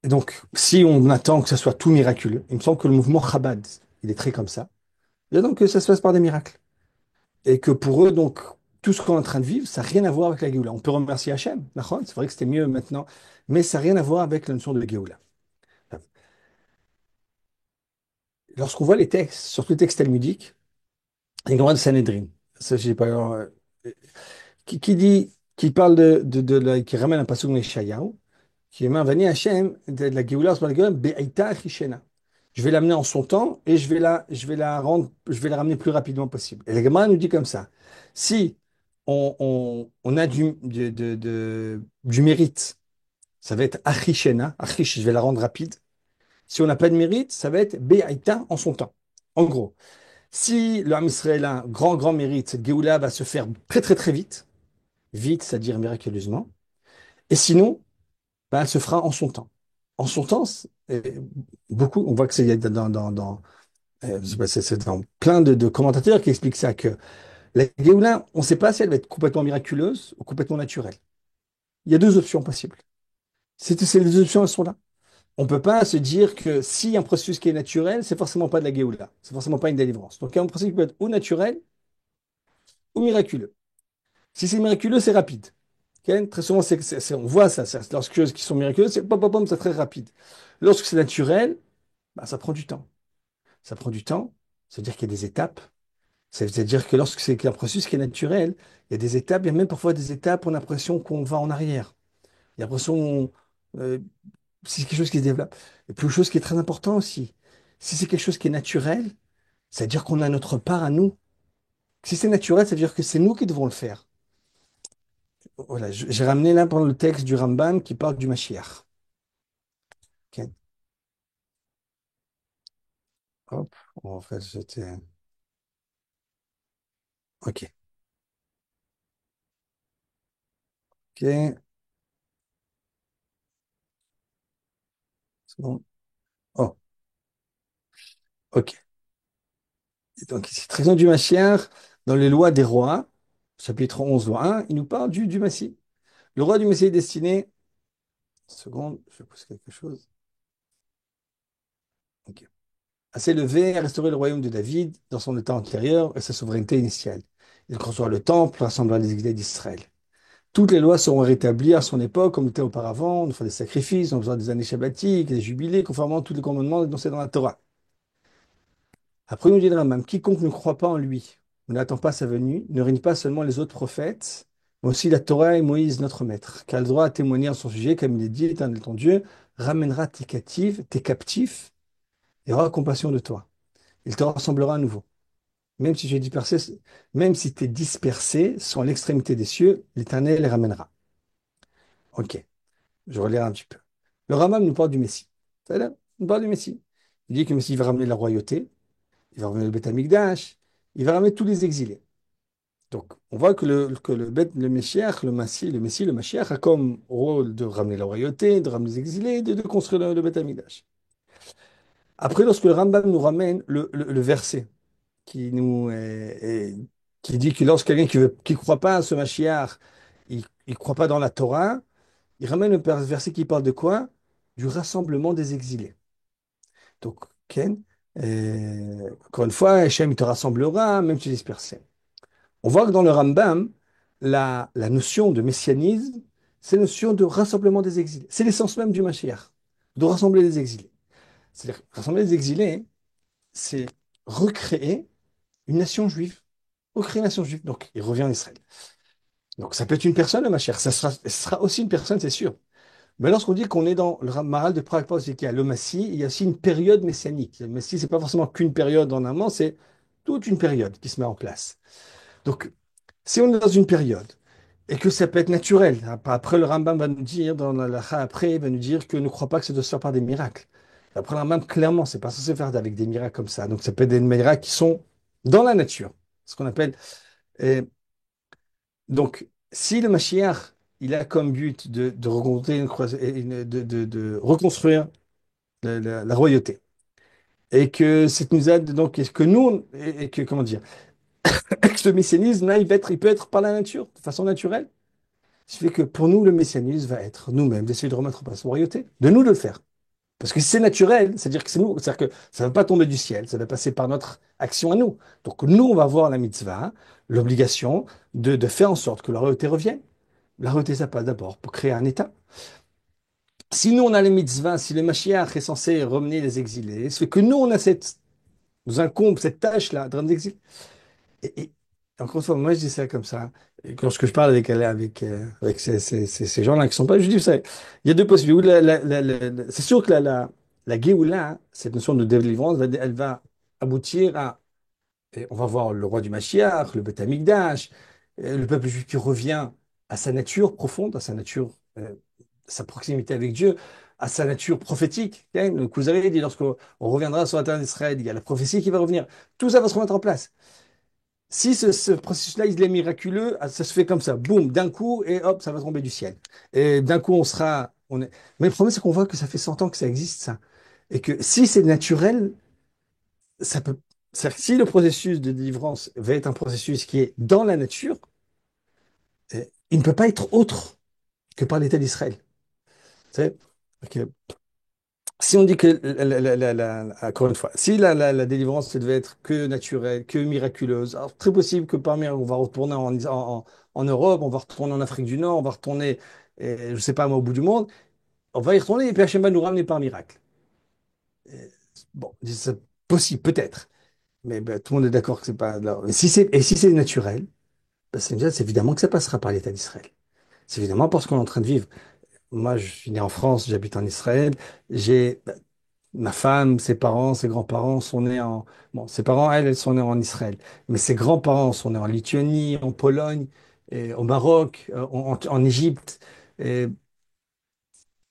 et donc, si on attend que ça soit tout miraculeux, il me semble que le mouvement Chabad, il est très comme ça. Et donc, que ça se fasse par des miracles. Et que pour eux, donc, tout ce qu'on est en train de vivre, ça n'a rien à voir avec la Géoula. On peut remercier Hachem, d'accord. C'est vrai que c'était mieux maintenant, mais ça n'a rien à voir avec la notion de Géoula. Lorsqu'on voit les textes, surtout les textes talmudiques, les Gemara de Sanhedrin, ça, j'ai pas, qui parle qui ramène un passage de Yeshayahu, qui est Vani Hachem, de la Géoula, sur la Géoula, Be'aita Achishena. Je vais l'amener en son temps et je vais la ramener le plus rapidement possible. Et la Gemara nous dit comme ça. Si on a du mérite, ça va être Achishena, Achish, je vais la rendre rapide. Si on n'a pas de mérite, ça va être Be'aita en son temps. En gros, si le Ham Israël a un grand mérite, cette Géoula va se faire très très très vite, vite, c'est-à-dire miraculeusement. Et sinon, ben, elle se fera en son temps. En son temps, beaucoup, on voit que c'est c'est dans plein de commentateurs qui expliquent ça, que la Géoula, on ne sait pas si elle va être complètement miraculeuse ou complètement naturelle. Il y a deux options possibles. Les deux options, elles sont là. On ne peut pas se dire que si un processus qui est naturel, c'est forcément pas de la Géoula, c'est forcément pas une délivrance. Donc il y a un processus qui peut être ou naturel ou miraculeux. Si c'est miraculeux, c'est rapide. Ok. Très souvent, on voit ça. Lorsque choses qui sont miraculeuses, c'est pom, pom, pom, c'est très rapide. Lorsque c'est naturel, bah, ça prend du temps. Ça prend du temps, ça veut dire qu'il y a des étapes. C'est-à-dire que lorsque c'est un processus qui est naturel, il y a des étapes, il y a même parfois des étapes où on a l'impression qu'on va en arrière. Il y a l'impression euh, c'est quelque chose qui se développe. Et puis, une chose qui est très important aussi, si c'est quelque chose qui est naturel, ça veut dire qu'on a notre part à nous. Si c'est naturel, ça veut dire que c'est nous qui devons le faire. Voilà, j'ai ramené là pour le texte du Ramban qui parle du Mashiach. Ok. Hop, en fait, j'étais. Ok, ok, c'est bon. Oh, ok. Et donc, ici, trésor du Mashiach, dans les lois des rois, chapitre 11, loi 1, il nous parle du Messie. Le roi du Messie est destiné. Une seconde, je pousse quelque chose. Ok. À s'élever, à restaurer le royaume de David dans son état antérieur et sa souveraineté initiale. Il construira le temple, rassemblera les exilés d'Israël. Toutes les lois seront rétablies à son époque comme c'était auparavant. On fera des sacrifices, on fera des années shabbatiques, des jubilés, conformément à tous les commandements énoncés dans la Torah. Après, il nous dit le Rambam, quiconque ne croit pas en lui, ou n'attend pas sa venue, ne règne pas seulement les autres prophètes, mais aussi la Torah et Moïse, notre maître, qui a le droit à témoigner en son sujet, comme il est dit, l'Éternel ton Dieu ramènera tes captifs, et aura compassion de toi. Il te rassemblera à nouveau. Même si tu es dispersé, même si tu es dispersé sur l'extrémité des cieux, l'Éternel les ramènera. Ok. Je relire un petit peu. Le Rambam nous parle du Messie. Ça là, il nous parle du Messie. Il dit que le Messie va ramener la royauté, il va ramener le Beth Amikdash, il va ramener tous les exilés. Donc, on voit le Meshiach, le Messie, le Mashiach a comme rôle de ramener la royauté, de ramener les exilés, de construire le Beth Amikdash. Après, lorsque le Rambam nous ramène le verset qui qui dit que lorsque quelqu'un qui croit pas à ce Mashiach, il ne croit pas dans la Torah, il ramène le verset qui parle de quoi? Du rassemblement des exilés. Donc, Ken, encore une fois, Hachem, il te rassemblera, même si tu es dispersé. On voit que dans le Rambam, la notion de messianisme, c'est la notion de rassemblement des exilés. C'est l'essence même du Mashiach, de rassembler les exilés. C'est-à-dire, rassembler les exilés, c'est recréer une nation juive. Recréer une nation juive. Donc, il revient en Israël. Donc, ça peut être une personne, le Mashiach. Ce sera aussi une personne, c'est sûr. Mais lorsqu'on dit qu'on est dans le Maral de Prague, c'est qu'il y a le Messie, il y a aussi une période messianique. Le Messie, c'est pas forcément qu'une période en un moment, c'est toute une période qui se met en place. Donc, si on est dans une période et que ça peut être naturel, après le Rambam va nous dire, dans la halakha après, il va nous dire que ne croit pas que ça doit se faire par des miracles. Après le Rambam, clairement, c'est pas censé se faire avec des miracles comme ça. Donc, ça peut être des miracles qui sont dans la nature, ce qu'on appelle. Et donc, si le Mashiach, il a comme but de reconstruire, de reconstruire la royauté, et que cette nous aide, donc, est-ce que nous, et que, comment dire, que le messianisme, là, il peut être par la nature, de façon naturelle. Ce qui fait que pour nous, le messianisme va être nous-mêmes d'essayer de remettre en place la royauté, de nous de le faire. Parce que si c'est naturel, c'est-à-dire que c'est nous, c'est-à-dire que ça ne va pas tomber du ciel, ça va passer par notre action à nous. Donc nous, on va avoir la mitzvah, l'obligation de faire en sorte que la royauté revienne. La royauté, ça passe d'abord pour créer un État. Si nous, on a les mitzvahs, si le Mashiach est censé ramener les exilés, c'est que nous, on a nous incombe cette tâche-là de ramener les exilés. Et encore une fois, moi, je dis ça comme ça. Et lorsque je parle avec ces gens-là qui sont pas, je dis, ça, il y a deux possibilités. C'est sûr que la Géoula, hein, cette notion de délivrance, elle va aboutir à, et on va voir le roi du Mashiach, le Beth Amikdash, le peuple juif qui revient à sa nature profonde, à sa nature, sa proximité avec Dieu, à sa nature prophétique. Hein. Donc vous avez dit, lorsqu'on reviendra sur la terre d'Israël, il y a la prophétie qui va revenir. Tout ça va se remettre en place. Si ce processus-là, il est miraculeux, ah, ça se fait comme ça, boum, d'un coup, et hop, ça va tomber du ciel. Et d'un coup, on sera. Mais le problème, c'est qu'on voit que ça fait 100 ans que ça existe, ça. Et que si c'est naturel, ça peut. C'est-à-dire que si le processus de délivrance va être un processus qui est dans la nature, il ne peut pas être autre que par l'État d'Israël. Tu sais. Ok. Si on dit que, encore une fois, si la délivrance elle devait être que naturelle, que miraculeuse, alors très possible que parmi on va retourner en Europe, on va retourner en Afrique du Nord, on va retourner, je sais pas moi, au bout du monde, on va y retourner et puis Hachem va nous ramener par miracle. Et, bon, c'est possible, peut-être, mais ben, tout le monde est d'accord que c'est pas là. Et si c'est naturel, ben, c'est évidemment que ça passera par l'État d'Israël. C'est évidemment parce qu'on est en train de vivre. Moi, je suis né en France, j'habite en Israël, j'ai ma femme, ses parents, ses grands-parents sont nés en... Bon, ses parents, elles sont nés en Israël. Mais ses grands-parents sont nés en Lituanie, en Pologne, et au Maroc, en Égypte. Et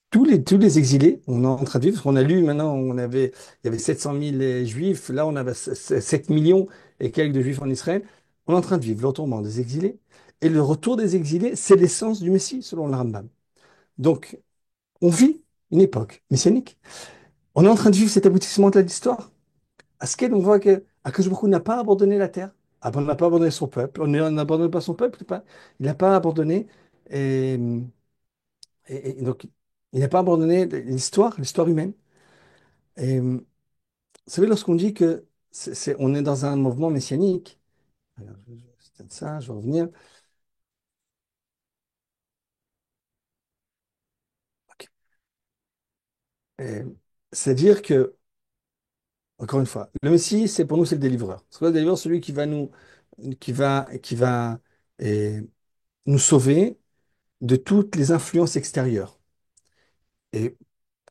tous les exilés, on est en train de vivre. Parce qu'on a lu maintenant, il y avait 700 000 juifs. Là, on avait 7 millions et quelques de juifs en Israël. On est en train de vivre le retournement des exilés. Et le retour des exilés, c'est l'essence du Messie, selon le Rambam. Donc, on vit une époque messianique. On est en train de vivre cet aboutissement de l'histoire. À ce qu'elle, on voit que Akadosh Baruch Hu n'a pas abandonné la terre. Ah ben, on n'a pas abandonné son peuple. On n'abandonne pas son peuple. Il n'a pas abandonné. Et, et donc, il n'a pas abandonné l'histoire humaine. Et vous savez, lorsqu'on dit que on est dans un mouvement messianique, alors, c'est ça, je vais revenir. Ok. Et c'est-à-dire que, encore une fois, le Messie, c'est pour nous, c'est le délivreur. C'est quoi le délivreur? Celui qui va nous sauver de toutes les influences extérieures. Et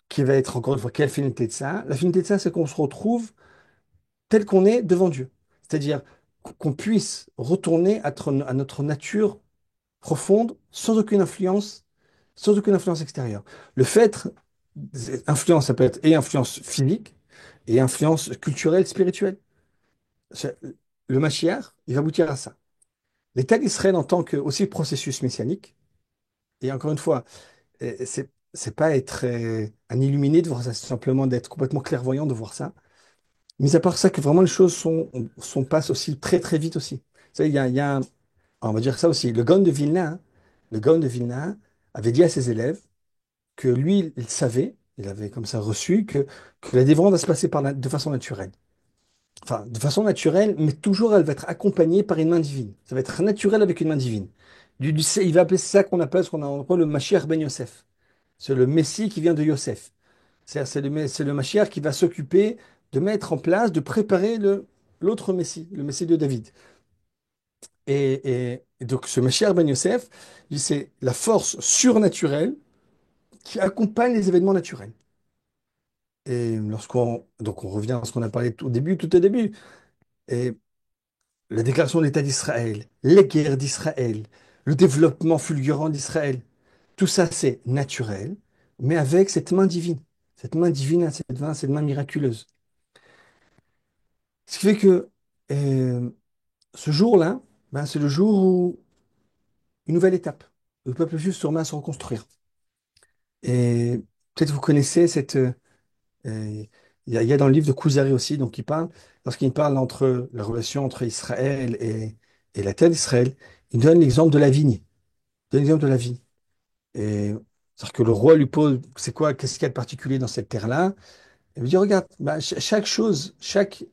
qui va être encore une fois, quelle finalité de ça? La finalité de ça, c'est qu'on se retrouve tel qu'on est devant Dieu. C'est-à-dire qu'on puisse retourner à notre nature profonde sans aucune influence extérieure. Le fait, influence, ça peut être et influence physique et influence culturelle, spirituelle. C'est- Le Mashiach, il va aboutir à ça. L'État d'Israël en tant que aussi processus messianique, et encore une fois, c'est pas être un illuminé de voir ça, c'est simplement d'être complètement clairvoyant de voir ça. Mis à part ça, que vraiment les choses passent aussi très très vite aussi. Vous savez, il y a on va dire ça aussi. Le Gaon de Vilna avait dit à ses élèves que lui, il savait, il avait comme ça reçu que la délivrance va se passer de façon naturelle. Enfin, de façon naturelle, mais toujours elle va être accompagnée par une main divine. Ça va être naturel avec une main divine. Il va appeler ça qu'on appelle ce qu'on a en gros le Mashiach ben Yosef. C'est le Messie qui vient de Yosef. C'est le Mashiach qui va s'occuper de mettre en place, de préparer l'autre Messie, le Messie de David. Et donc ce Mashiach ben Yosef, c'est la force surnaturelle qui accompagne les événements naturels. Et donc on revient à ce qu'on a parlé tout au début, et la déclaration de l'État d'Israël, les guerres d'Israël, le développement fulgurant d'Israël, tout ça c'est naturel, mais avec cette main divine, cette main miraculeuse. Ce qui fait que euh, ce jour-là, ben, c'est le jour où une nouvelle étape, le peuple juif se remet à se reconstruire. Et peut-être vous connaissez il y a dans le livre de Kuzari aussi, donc lorsqu'il parle entre la relation entre Israël et la terre d'Israël, il donne l'exemple de la vigne. Il donne l'exemple de la vigne. Et c'est-à-dire que le roi lui pose, c'est quoi, qu'est-ce qu'il y a de particulier dans cette terre-là? Il lui dit, regarde, bah, chaque chose, chaque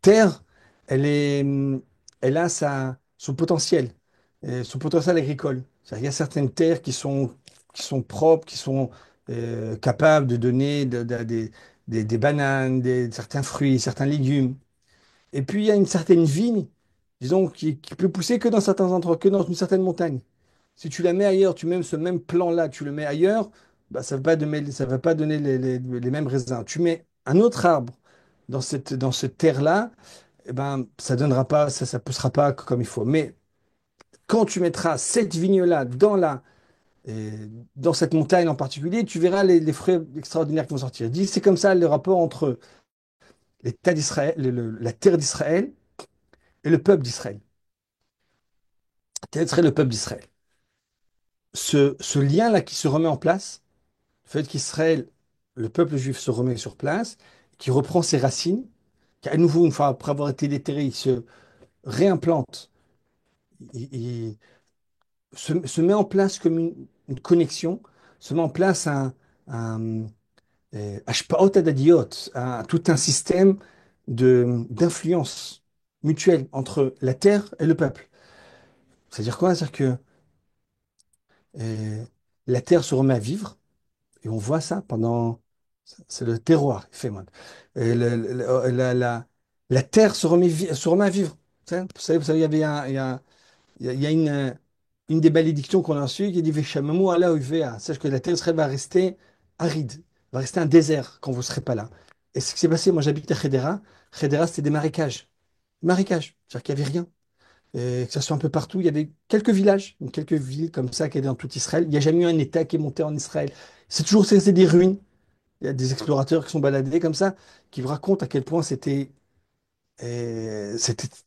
terre, elle est, elle a son potentiel agricole. C'est-à-dire, il y a certaines terres qui sont propres, qui sont capables de donner des bananes, certains fruits, certains légumes. Et puis, il y a une certaine vigne, disons, qui peut pousser que dans certains endroits, que dans une certaine montagne. Si tu la mets ailleurs, tu mets ce même plan-là, tu le mets ailleurs, bah, ça va pas donner les mêmes raisins. Tu mets un autre arbre dans cette terre-là, eh ben, ça donnera pas, ça poussera pas comme il faut. Mais quand tu mettras cette vigne-là dans cette montagne en particulier, tu verras les fruits extraordinaires qui vont sortir. Il dit, c'est comme ça le rapport entre l'État d'Israël, la terre d'Israël et le peuple d'Israël. La terre d'Israël et le peuple d'Israël. Ce lien-là qui se remet en place, le fait qu'Israël, le peuple juif se remet sur place, qui reprend ses racines, qu'à nouveau, une fois après avoir été déterré, il se réimplante, il se met en place comme une connexion, se met en place un Hashpaot Adadiot, tout un système d'influence mutuelle entre la terre et le peuple. C'est-à-dire quoi? C'est-à-dire que euh, la terre se remet à vivre, et on voit ça c'est le terroir, effectivement. Et la terre se remet à vivre. Vous savez, il y a une des malédictions qu'on a reçues qui dit Veshamemu ala uvea. Sache que la terre d'Israël va rester aride, va rester un désert quand vous ne serez pas là. Et ce qui s'est passé, moi j'habite à Hedera. Hedera, c'était des marécages. Marécages, c'est-à-dire qu'il n'y avait rien. Et que ce soit un peu partout, il y avait quelques villages, quelques villes comme ça qui étaient dans tout Israël. Il n'y a jamais eu un État qui est monté en Israël. C'est des ruines. Il y a des explorateurs qui sont baladés comme ça, qui vous racontent à quel point c'était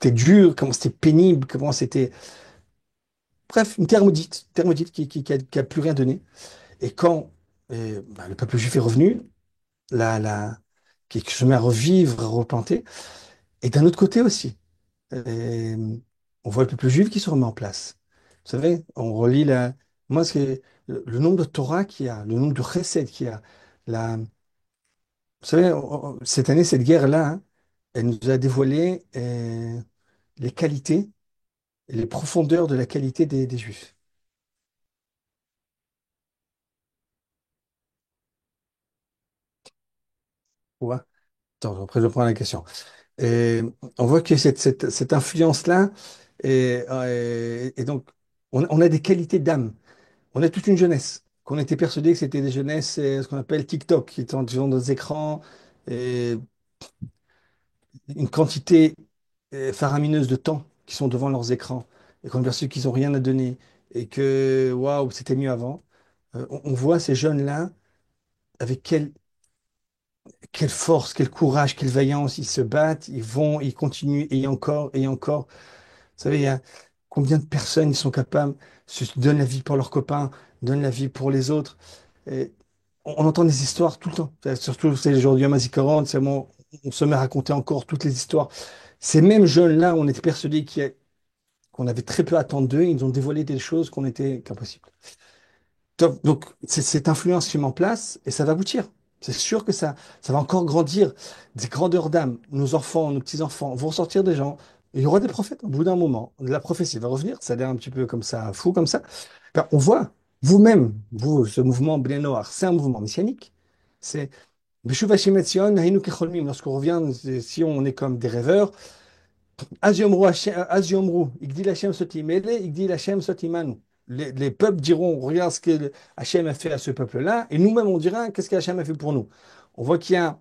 dur, comment c'était pénible, comment c'était. Bref, une terre maudite qui a plus rien donné. Et quand bah, le peuple juif est revenu, qui se met à revivre, à replanter, et d'un autre côté aussi, euh, on voit le peuple juif qui se remet en place. Vous savez, on relit moi, c'est le nombre de Torah qu'il y a, le nombre de chesed qu'il y a. Vous savez, cette année, cette guerre-là, hein, elle nous a dévoilé les qualités, et les profondeurs de la qualité des Juifs. Tu vois. Attends, après je reprends la question. Et on voit que cette influence-là, et donc, on a des qualités d'âme. On a toute une jeunesse, qu'on était persuadé que c'était des jeunesses, ce qu'on appelle TikTok, qui sont devant nos écrans, et une quantité faramineuse de temps qui sont devant leurs écrans, et qu'on a perçu qu'ils n'ont rien à donner, et que, waouh, c'était mieux avant. On voit ces jeunes-là avec quelle force, quel courage, quelle vaillance, ils se battent, ils vont, ils continuent, et encore, et encore. Vous savez, il y a combien de personnes ils sont capables, se donnent la vie pour leurs copains, donnent la vie pour les autres. Et on entend des histoires tout le temps. Surtout, c'est les jours du Yom HaZikaron, on se met à raconter encore toutes les histoires. Ces mêmes jeunes-là, on était persuadés qu'on avait très peu à attendre d'eux, ils nous ont dévoilé des choses qu'on était qu'impossible. Top. Donc, c'est cette influence qui est en place et ça va aboutir. C'est sûr que ça va encore grandir. Des grandeurs d'âme, nos enfants, nos petits-enfants vont sortir des gens. Il y aura des prophètes au bout d'un moment. La prophétie va revenir. Ça a l'air un petit peu comme ça, fou comme ça. Ben, on voit, vous-même, vous, ce mouvement Bnei Noach, c'est un mouvement messianique. C'est Beshuv Hashem et Tzion, Hayinu Kecholmim. Lorsqu'on revient, si on est comme des rêveurs, Az yomru, Igdil Hashem soti mele, Igdil Hashem soti manu. Les peuples diront, regarde ce que Hachem a fait à ce peuple-là, et nous-mêmes on dira, qu'est-ce que Hachem a fait pour nous? On voit qu'il y a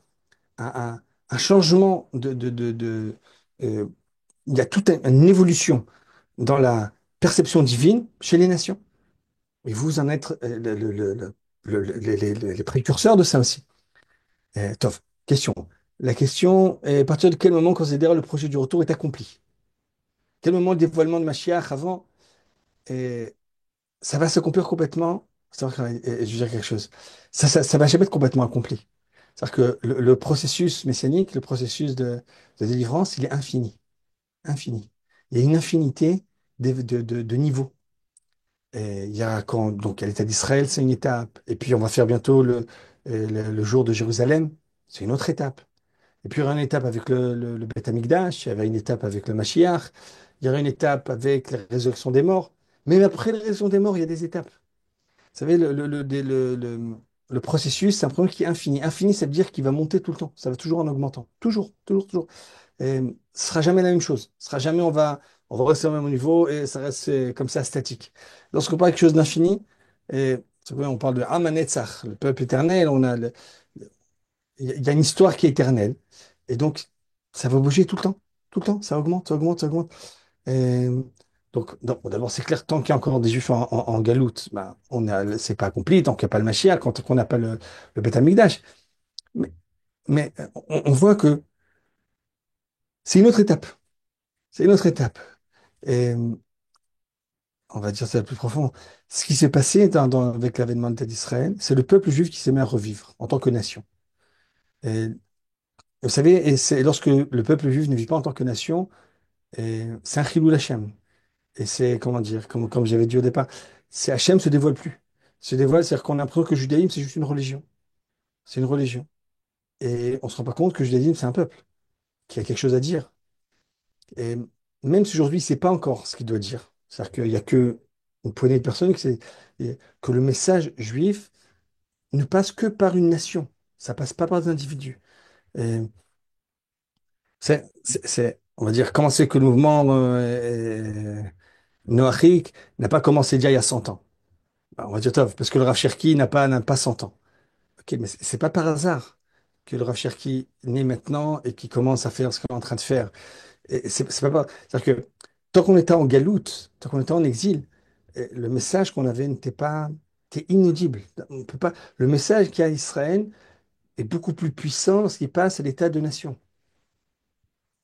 un changement euh, il y a toute une évolution dans la perception divine chez les nations. Et vous en êtes les précurseurs de ça aussi. Tov, question. La question est à partir de quel moment considère le projet du retour est accompli? Quel moment le dévoilement de Mashiach avant, et ça va s'accomplir complètement. Je vais dire quelque chose. Ça va jamais être complètement accompli. C'est-à-dire que le processus messianique, le processus de délivrance, il est infini. Infini. Il y a une infinité de niveaux. Et il y a quand, donc, à l'État d'Israël, c'est une étape. Et puis, on va faire bientôt le jour de Jérusalem. C'est une autre étape. Et puis, il y aura une étape avec le Beth Amikdash, il y avait une étape avec le Mashiach, il y aura une étape avec la résurrection des morts. Mais après la résurrection des morts, il y a des étapes. Vous savez, le processus, c'est un processus qui est infini. Infini, ça veut dire qu'il va monter tout le temps. Ça va toujours en augmentant. Toujours, toujours, toujours. Et ce sera jamais la même chose. Ce sera jamais, on va rester au même niveau et ça reste comme ça statique. Lorsqu'on parle de quelque chose d'infini, et c'est vrai, on parle de Amanetzach, le peuple éternel, il y a une histoire qui est éternelle. Et donc, ça va bouger tout le temps. Tout le temps. Ça augmente, ça augmente, ça augmente. Et donc, bon, d'abord, c'est clair, tant qu'il y a encore des juifs en galoute, ben, c'est pas accompli, tant qu'il n'y a pas le Mashiach, quand on n'a pas le Beth Amikdash. Mais, mais on voit que c'est une autre étape. C'est une autre étape. Et on va dire ça le plus profond. Ce qui s'est passé avec l'avènement de l'État d'Israël, c'est le peuple juif qui s'est mis à revivre en tant que nation. Et, vous savez, et c'est lorsque le peuple juif ne vit pas en tant que nation, et c'est un chilou Hashem. Et c'est, comment dire, comme j'avais dit au départ, c'est Hachem se dévoile plus. Se dévoile, c'est-à-dire qu'on a l'impression que le judaïsme, c'est juste une religion. C'est une religion. Et on se rend pas compte que le judaïsme, c'est un peuple qui a quelque chose à dire. Et même si aujourd'hui, c'est pas encore ce qu'il doit dire. C'est-à-dire qu'il y a que une poignée de personnes que le message juif ne passe que par une nation. Ça passe pas par des individus. Et on va dire, comment c'est que le mouvement noachique n'a pas commencé déjà il y a 100 ans. Bah, on va dire, tov, parce que le Rav Cherki n'a pas 100 ans. Ok, mais c'est pas par hasard que le Rav Cherki naît maintenant et qui commence à faire ce qu'il est en train de faire. Et c'est-à-dire que tant qu'on était en galoute, tant qu'on était en exil, le message qu'on avait était inaudible. On peut pas, le message qu'il y a à Israël est beaucoup plus puissant lorsqu'il passe à l'état de nation.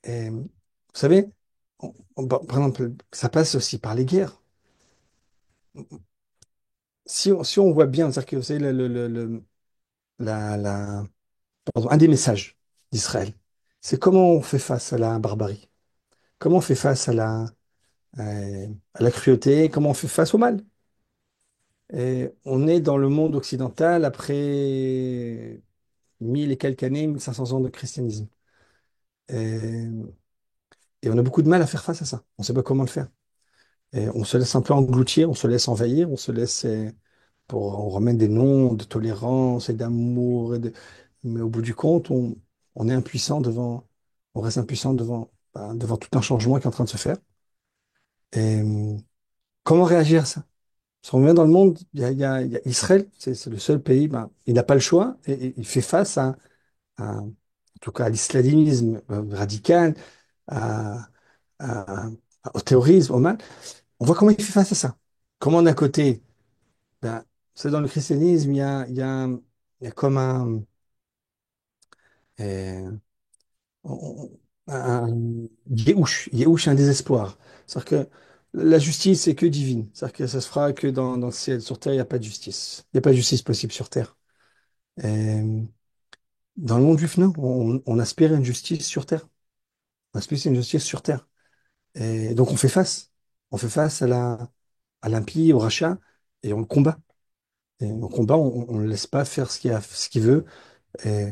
Et, vous savez, par exemple, ça passe aussi par les guerres. Si on voit bien, c'est-à-dire que vous savez, la, pardon, un des messages d'Israël, c'est comment on fait face à la barbarie, comment on fait face à la cruauté, comment on fait face au mal. Et on est dans le monde occidental après 1000 et quelques années, 1500 ans de christianisme. Et, et on a beaucoup de mal à faire face à ça. On ne sait pas comment le faire. Et on se laisse un peu engloutir, on se laisse envahir, on ramène des noms de tolérance et d'amour, mais au bout du compte, on est impuissant on reste impuissant devant tout un changement qui est en train de se faire. Et comment réagir à ça? Si on revient dans le monde, il y a Israël, c'est le seul pays, ben, il n'a pas le choix et il fait face en tout cas, à l'islamisme radical, à- à- au terrorisme, au mal. On voit comment il fait face à ça. Comment d'un côté, ben, c'est dans le christianisme, il y a comme euh, un Yéhouch, un désespoir. C'est-à-dire que la justice, c'est que divine. C'est-à-dire que ça se fera que dans le ciel. Sur terre, il n'y a pas de justice. Il n'y a pas de justice possible sur terre. Et dans le monde juif, non, on aspire à une justice sur terre. On aspire à une justice sur terre. Et donc on fait face. On fait face à l'impie, au rachat, et on le combat. Et au combat, on ne le laisse pas faire ce qu'il veut. Et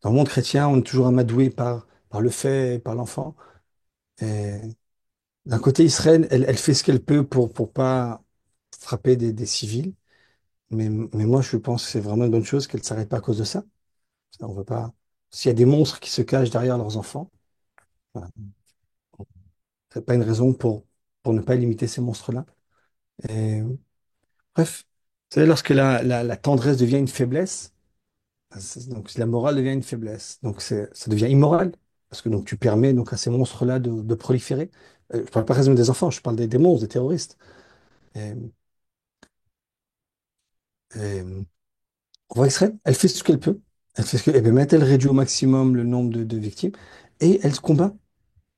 dans le monde chrétien, on est toujours amadoué par le fait, par l'enfant. Et d'un côté, Israël, elle fait ce qu'elle peut pour pas frapper des civils. Mais moi, je pense que c'est vraiment une bonne chose qu'elle ne s'arrête pas à cause de ça. On veut pas. S'il y a des monstres qui se cachent derrière leurs enfants, voilà, c'est pas une raison pour ne pas limiter ces monstres-là. Et bref, vous savez, lorsque la tendresse devient une faiblesse, donc la morale devient une faiblesse. Donc ça devient immoral. Parce que donc tu permets donc à ces monstres-là de proliférer. Je parle pas raison des enfants, je parle des monstres, des terroristes. Et, et, on voit Israël, elle fait ce qu'elle peut. Elle fait ce que, et bien, maintenant, elle réduit au maximum le nombre de victimes et elle se combat.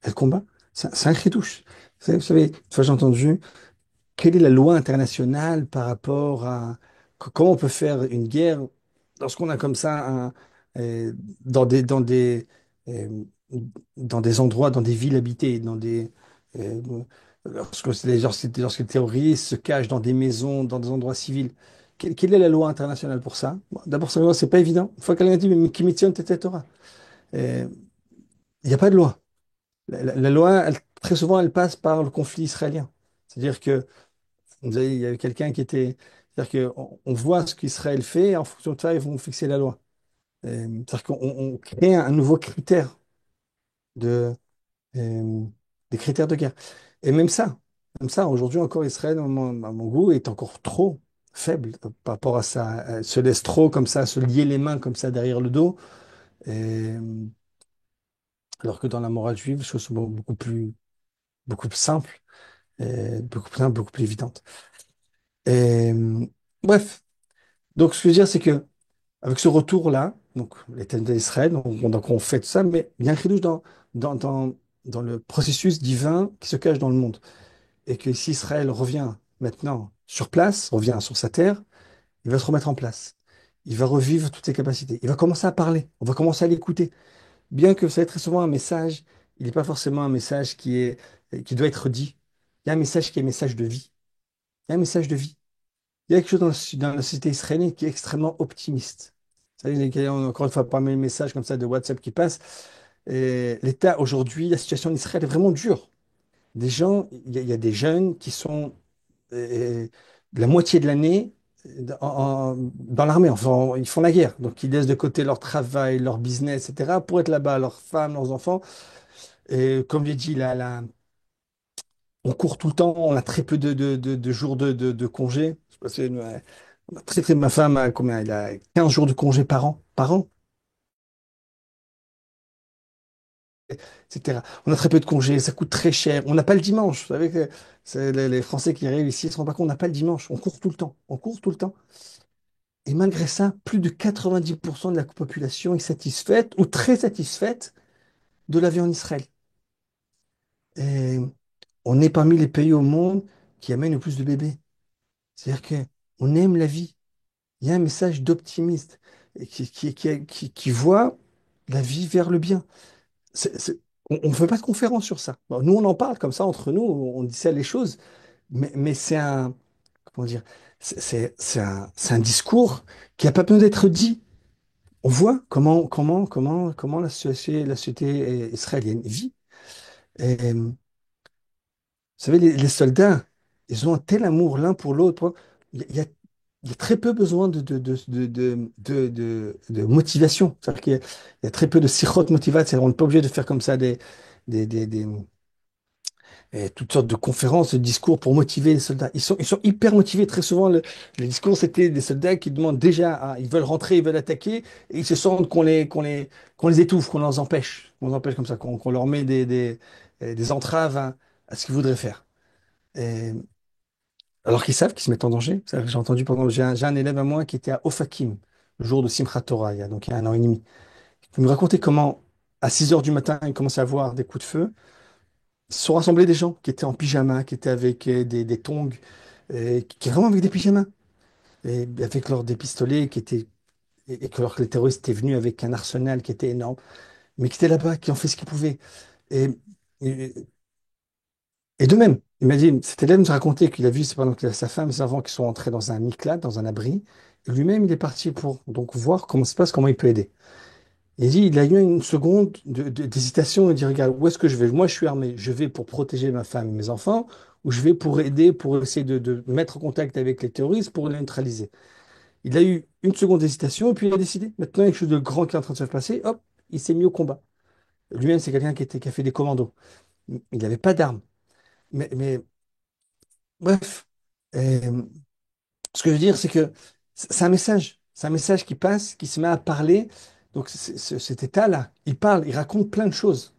Elle combat. C'est un cri touche. Vous savez, une fois j'ai entendu quelle est la loi internationale par rapport à comment on peut faire une guerre lorsqu'on a comme ça dans euh, dans des endroits, dans des villes habitées, euh, lorsque les terroristes se cachent dans des maisons, dans des endroits civils. Quelle est la loi internationale pour ça? Bon, d'abord, c'est pas évident. Une fois quelqu'un dit, mais qui m'y tient, Torah. Il n'y a pas de loi. La loi, très souvent, elle passe par le conflit israélien. C'est-à-dire que il y avait quelqu'un qui était. C'est-à-dire qu'on on voit ce qu'Israël fait, et en fonction de ça, ils vont fixer la loi. C'est-à-dire qu'on on crée un nouveau critère de, euh, des critères de guerre. Et même ça, aujourd'hui encore, Israël, à mon goût, est encore trop faible par rapport à ça. Elle se laisse trop comme ça, se lier les mains comme ça derrière le dos. Et, alors que dans la morale juive, les choses sont beaucoup plus simples, beaucoup plus simples, beaucoup plus évidentes. Et, bref, donc ce que je veux dire, c'est que avec ce retour-là, donc l'État d'Israël, donc on fait tout ça, mais il y a un chidouche dans, dans, dans le processus divin qui se cache dans le monde. Et que si Israël revient maintenant sur place, revient sur sa terre, il va se remettre en place. Il va revivre toutes ses capacités. Il va commencer à parler. On va commencer à l'écouter. Bien que ça va être très souvent un message, il n'est pas forcément un message qui doit être dit. Il y a un message qui est un message de vie. Il y a un message de vie. Il y a quelque chose dans la société israélienne qui est extrêmement optimiste. Vous savez, il y a encore une fois, parmi les messages comme ça de WhatsApp qui passent, et l'État aujourd'hui, la situation en Israël est vraiment dure. Des gens, il y a des jeunes qui sont la moitié de l'année dans l'armée. Enfin, ils font la guerre. Donc, ils laissent de côté leur travail, leur business, etc., pour être là-bas, leurs femmes, leurs enfants. Et comme j'ai dit, on court tout le temps, on a très peu de jours de congé. Je sais pas on a ma femme a combien? Elle a 15 jours de congé par an, etc. On a très peu de congés, ça coûte très cher. On n'a pas le dimanche. Vous savez que c'est les Français qui arrivent ici, ils ne se rendent pas compte, on n'a pas le dimanche. On court tout le temps. On court tout le temps. Et malgré ça, plus de 90% de la population est satisfaite ou très satisfaite de la vie en Israël. Et on est parmi les pays au monde qui amènent le plus de bébés. C'est-à-dire qu'on aime la vie. Il y a un message d'optimiste et qui voit la vie vers le bien. On ne fait pas de conférence sur ça. Bon, nous, on en parle comme ça entre nous, on dit ça les choses, mais c'est un, comment dire, c'est un discours qui n'a pas besoin d'être dit. On voit comment la société israélienne vit. Et, vous savez, les soldats, ils ont un tel amour l'un pour l'autre. Il y a très peu besoin de motivation. C'est-à-dire qu'il y a très peu de sirotes motivates. C'est-à-dire on n'est pas obligé de faire comme ça des, des, des- toutes sortes de conférences, de discours pour motiver les soldats. Ils sont hyper motivés. Très souvent, les discours, c'était des soldats qui demandent déjà, ils veulent rentrer, ils veulent attaquer, et ils se sentent qu'on les étouffe, qu'on les empêche comme ça, qu'on leur met des entraves à ce qu'ils voudraient faire. Et, alors qu'ils savent qu'ils se mettent en danger. C'est-à-dire que j'ai entendu, pendant, j'ai un élève à moi qui était à Ofakim, le jour de Simchat Torah, donc il y a un an et demi. Il me racontait comment, à 6 heures du matin, il commençait à voir des coups de feu. Se sont rassemblés des gens qui étaient en pyjama, qui étaient avec des tongs, qui vraiment avec des pyjamas, et avec des pistolets et que les terroristes étaient venus avec un arsenal qui était énorme, mais qui étaient là-bas, qui ont fait ce qu'ils pouvaient. Et, et, et de même. Il m'a dit, cet élève nous racontait qu'il a vu c'est pendant que sa femme et ses enfants qui sont entrés dans un ICLAD, dans un abri. Et lui-même, il est parti pour donc voir comment ça se passe, comment il peut aider. Il dit, il a eu une seconde d'hésitation. Il dit, regarde, où est-ce que je vais? Moi, je suis armé. Je vais pour protéger ma femme et mes enfants, ou je vais pour aider, pour essayer de mettre en contact avec les terroristes, pour les neutraliser. Il a eu une seconde d'hésitation, et puis il a décidé. Maintenant, il y a quelque chose de grand qui est en train de se passer. Hop, il s'est mis au combat. Lui-même, c'est quelqu'un qui a fait des commandos. Il n'avait pas d'armes. Mais bref, euh, ce que je veux dire, c'est que c'est un message. C'est un message qui passe, qui se met à parler. Donc, cet état-là, il parle, il raconte plein de choses,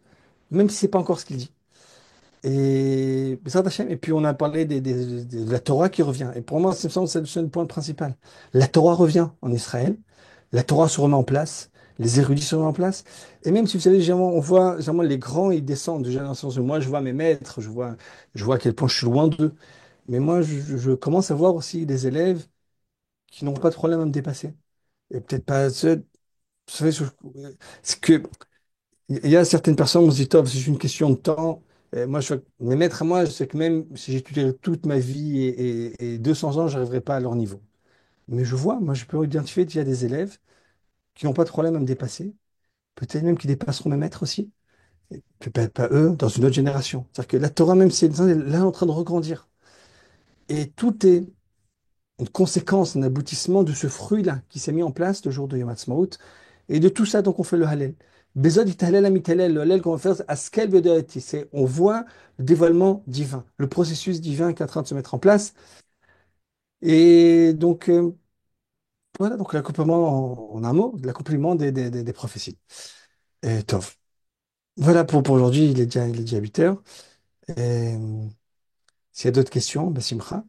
même si c'est pas encore ce qu'il dit. Et Bezrat Hashem, et puis on a parlé de la Torah qui revient. Et pour moi, ça me semble que c'est le point principal. La Torah revient en Israël. La Torah se remet en place. Les érudits se remettent en place. Et même si vous savez, généralement, on voit généralement les grands, ils descendent de génération en génération. Moi, je vois mes maîtres, je vois à quel point je suis loin d'eux. Mais moi, je commence à voir aussi des élèves qui n'ont pas de problème à me dépasser. Et peut-être pas ceux, vous savez, c'est que il y a certaines personnes, on se dit, top, c'est juste une question de temps. Moi, mes maîtres à moi, je sais que même si j'étudierais toute ma vie et 200 ans, je n'arriverai pas à leur niveau. Mais je vois, moi, je peux identifier déjà des élèves qui n'ont pas de problème à me dépasser, peut-être même qui dépasseront mes maîtres aussi, et peut-être pas eux, dans une autre génération. C'est-à-dire que la Torah, même si elle est là en train de regrandir. Et tout est une conséquence, un aboutissement de ce fruit-là qui s'est mis en place le jour de Yom Ha'atzmaut. Et de tout ça, donc, on fait le Hallel. Bezod italel amitalel, le Hallel qu'on va faire, c'est Askel Vedoati. On voit le dévoilement divin, le processus divin qui est en train de se mettre en place. Et donc, voilà, donc l'accompagnement, en un mot, l'accompagnement des prophéties. Et Tov. Voilà pour aujourd'hui, il est déjà 8 heures. Et, s'il y a d'autres questions, Simcha.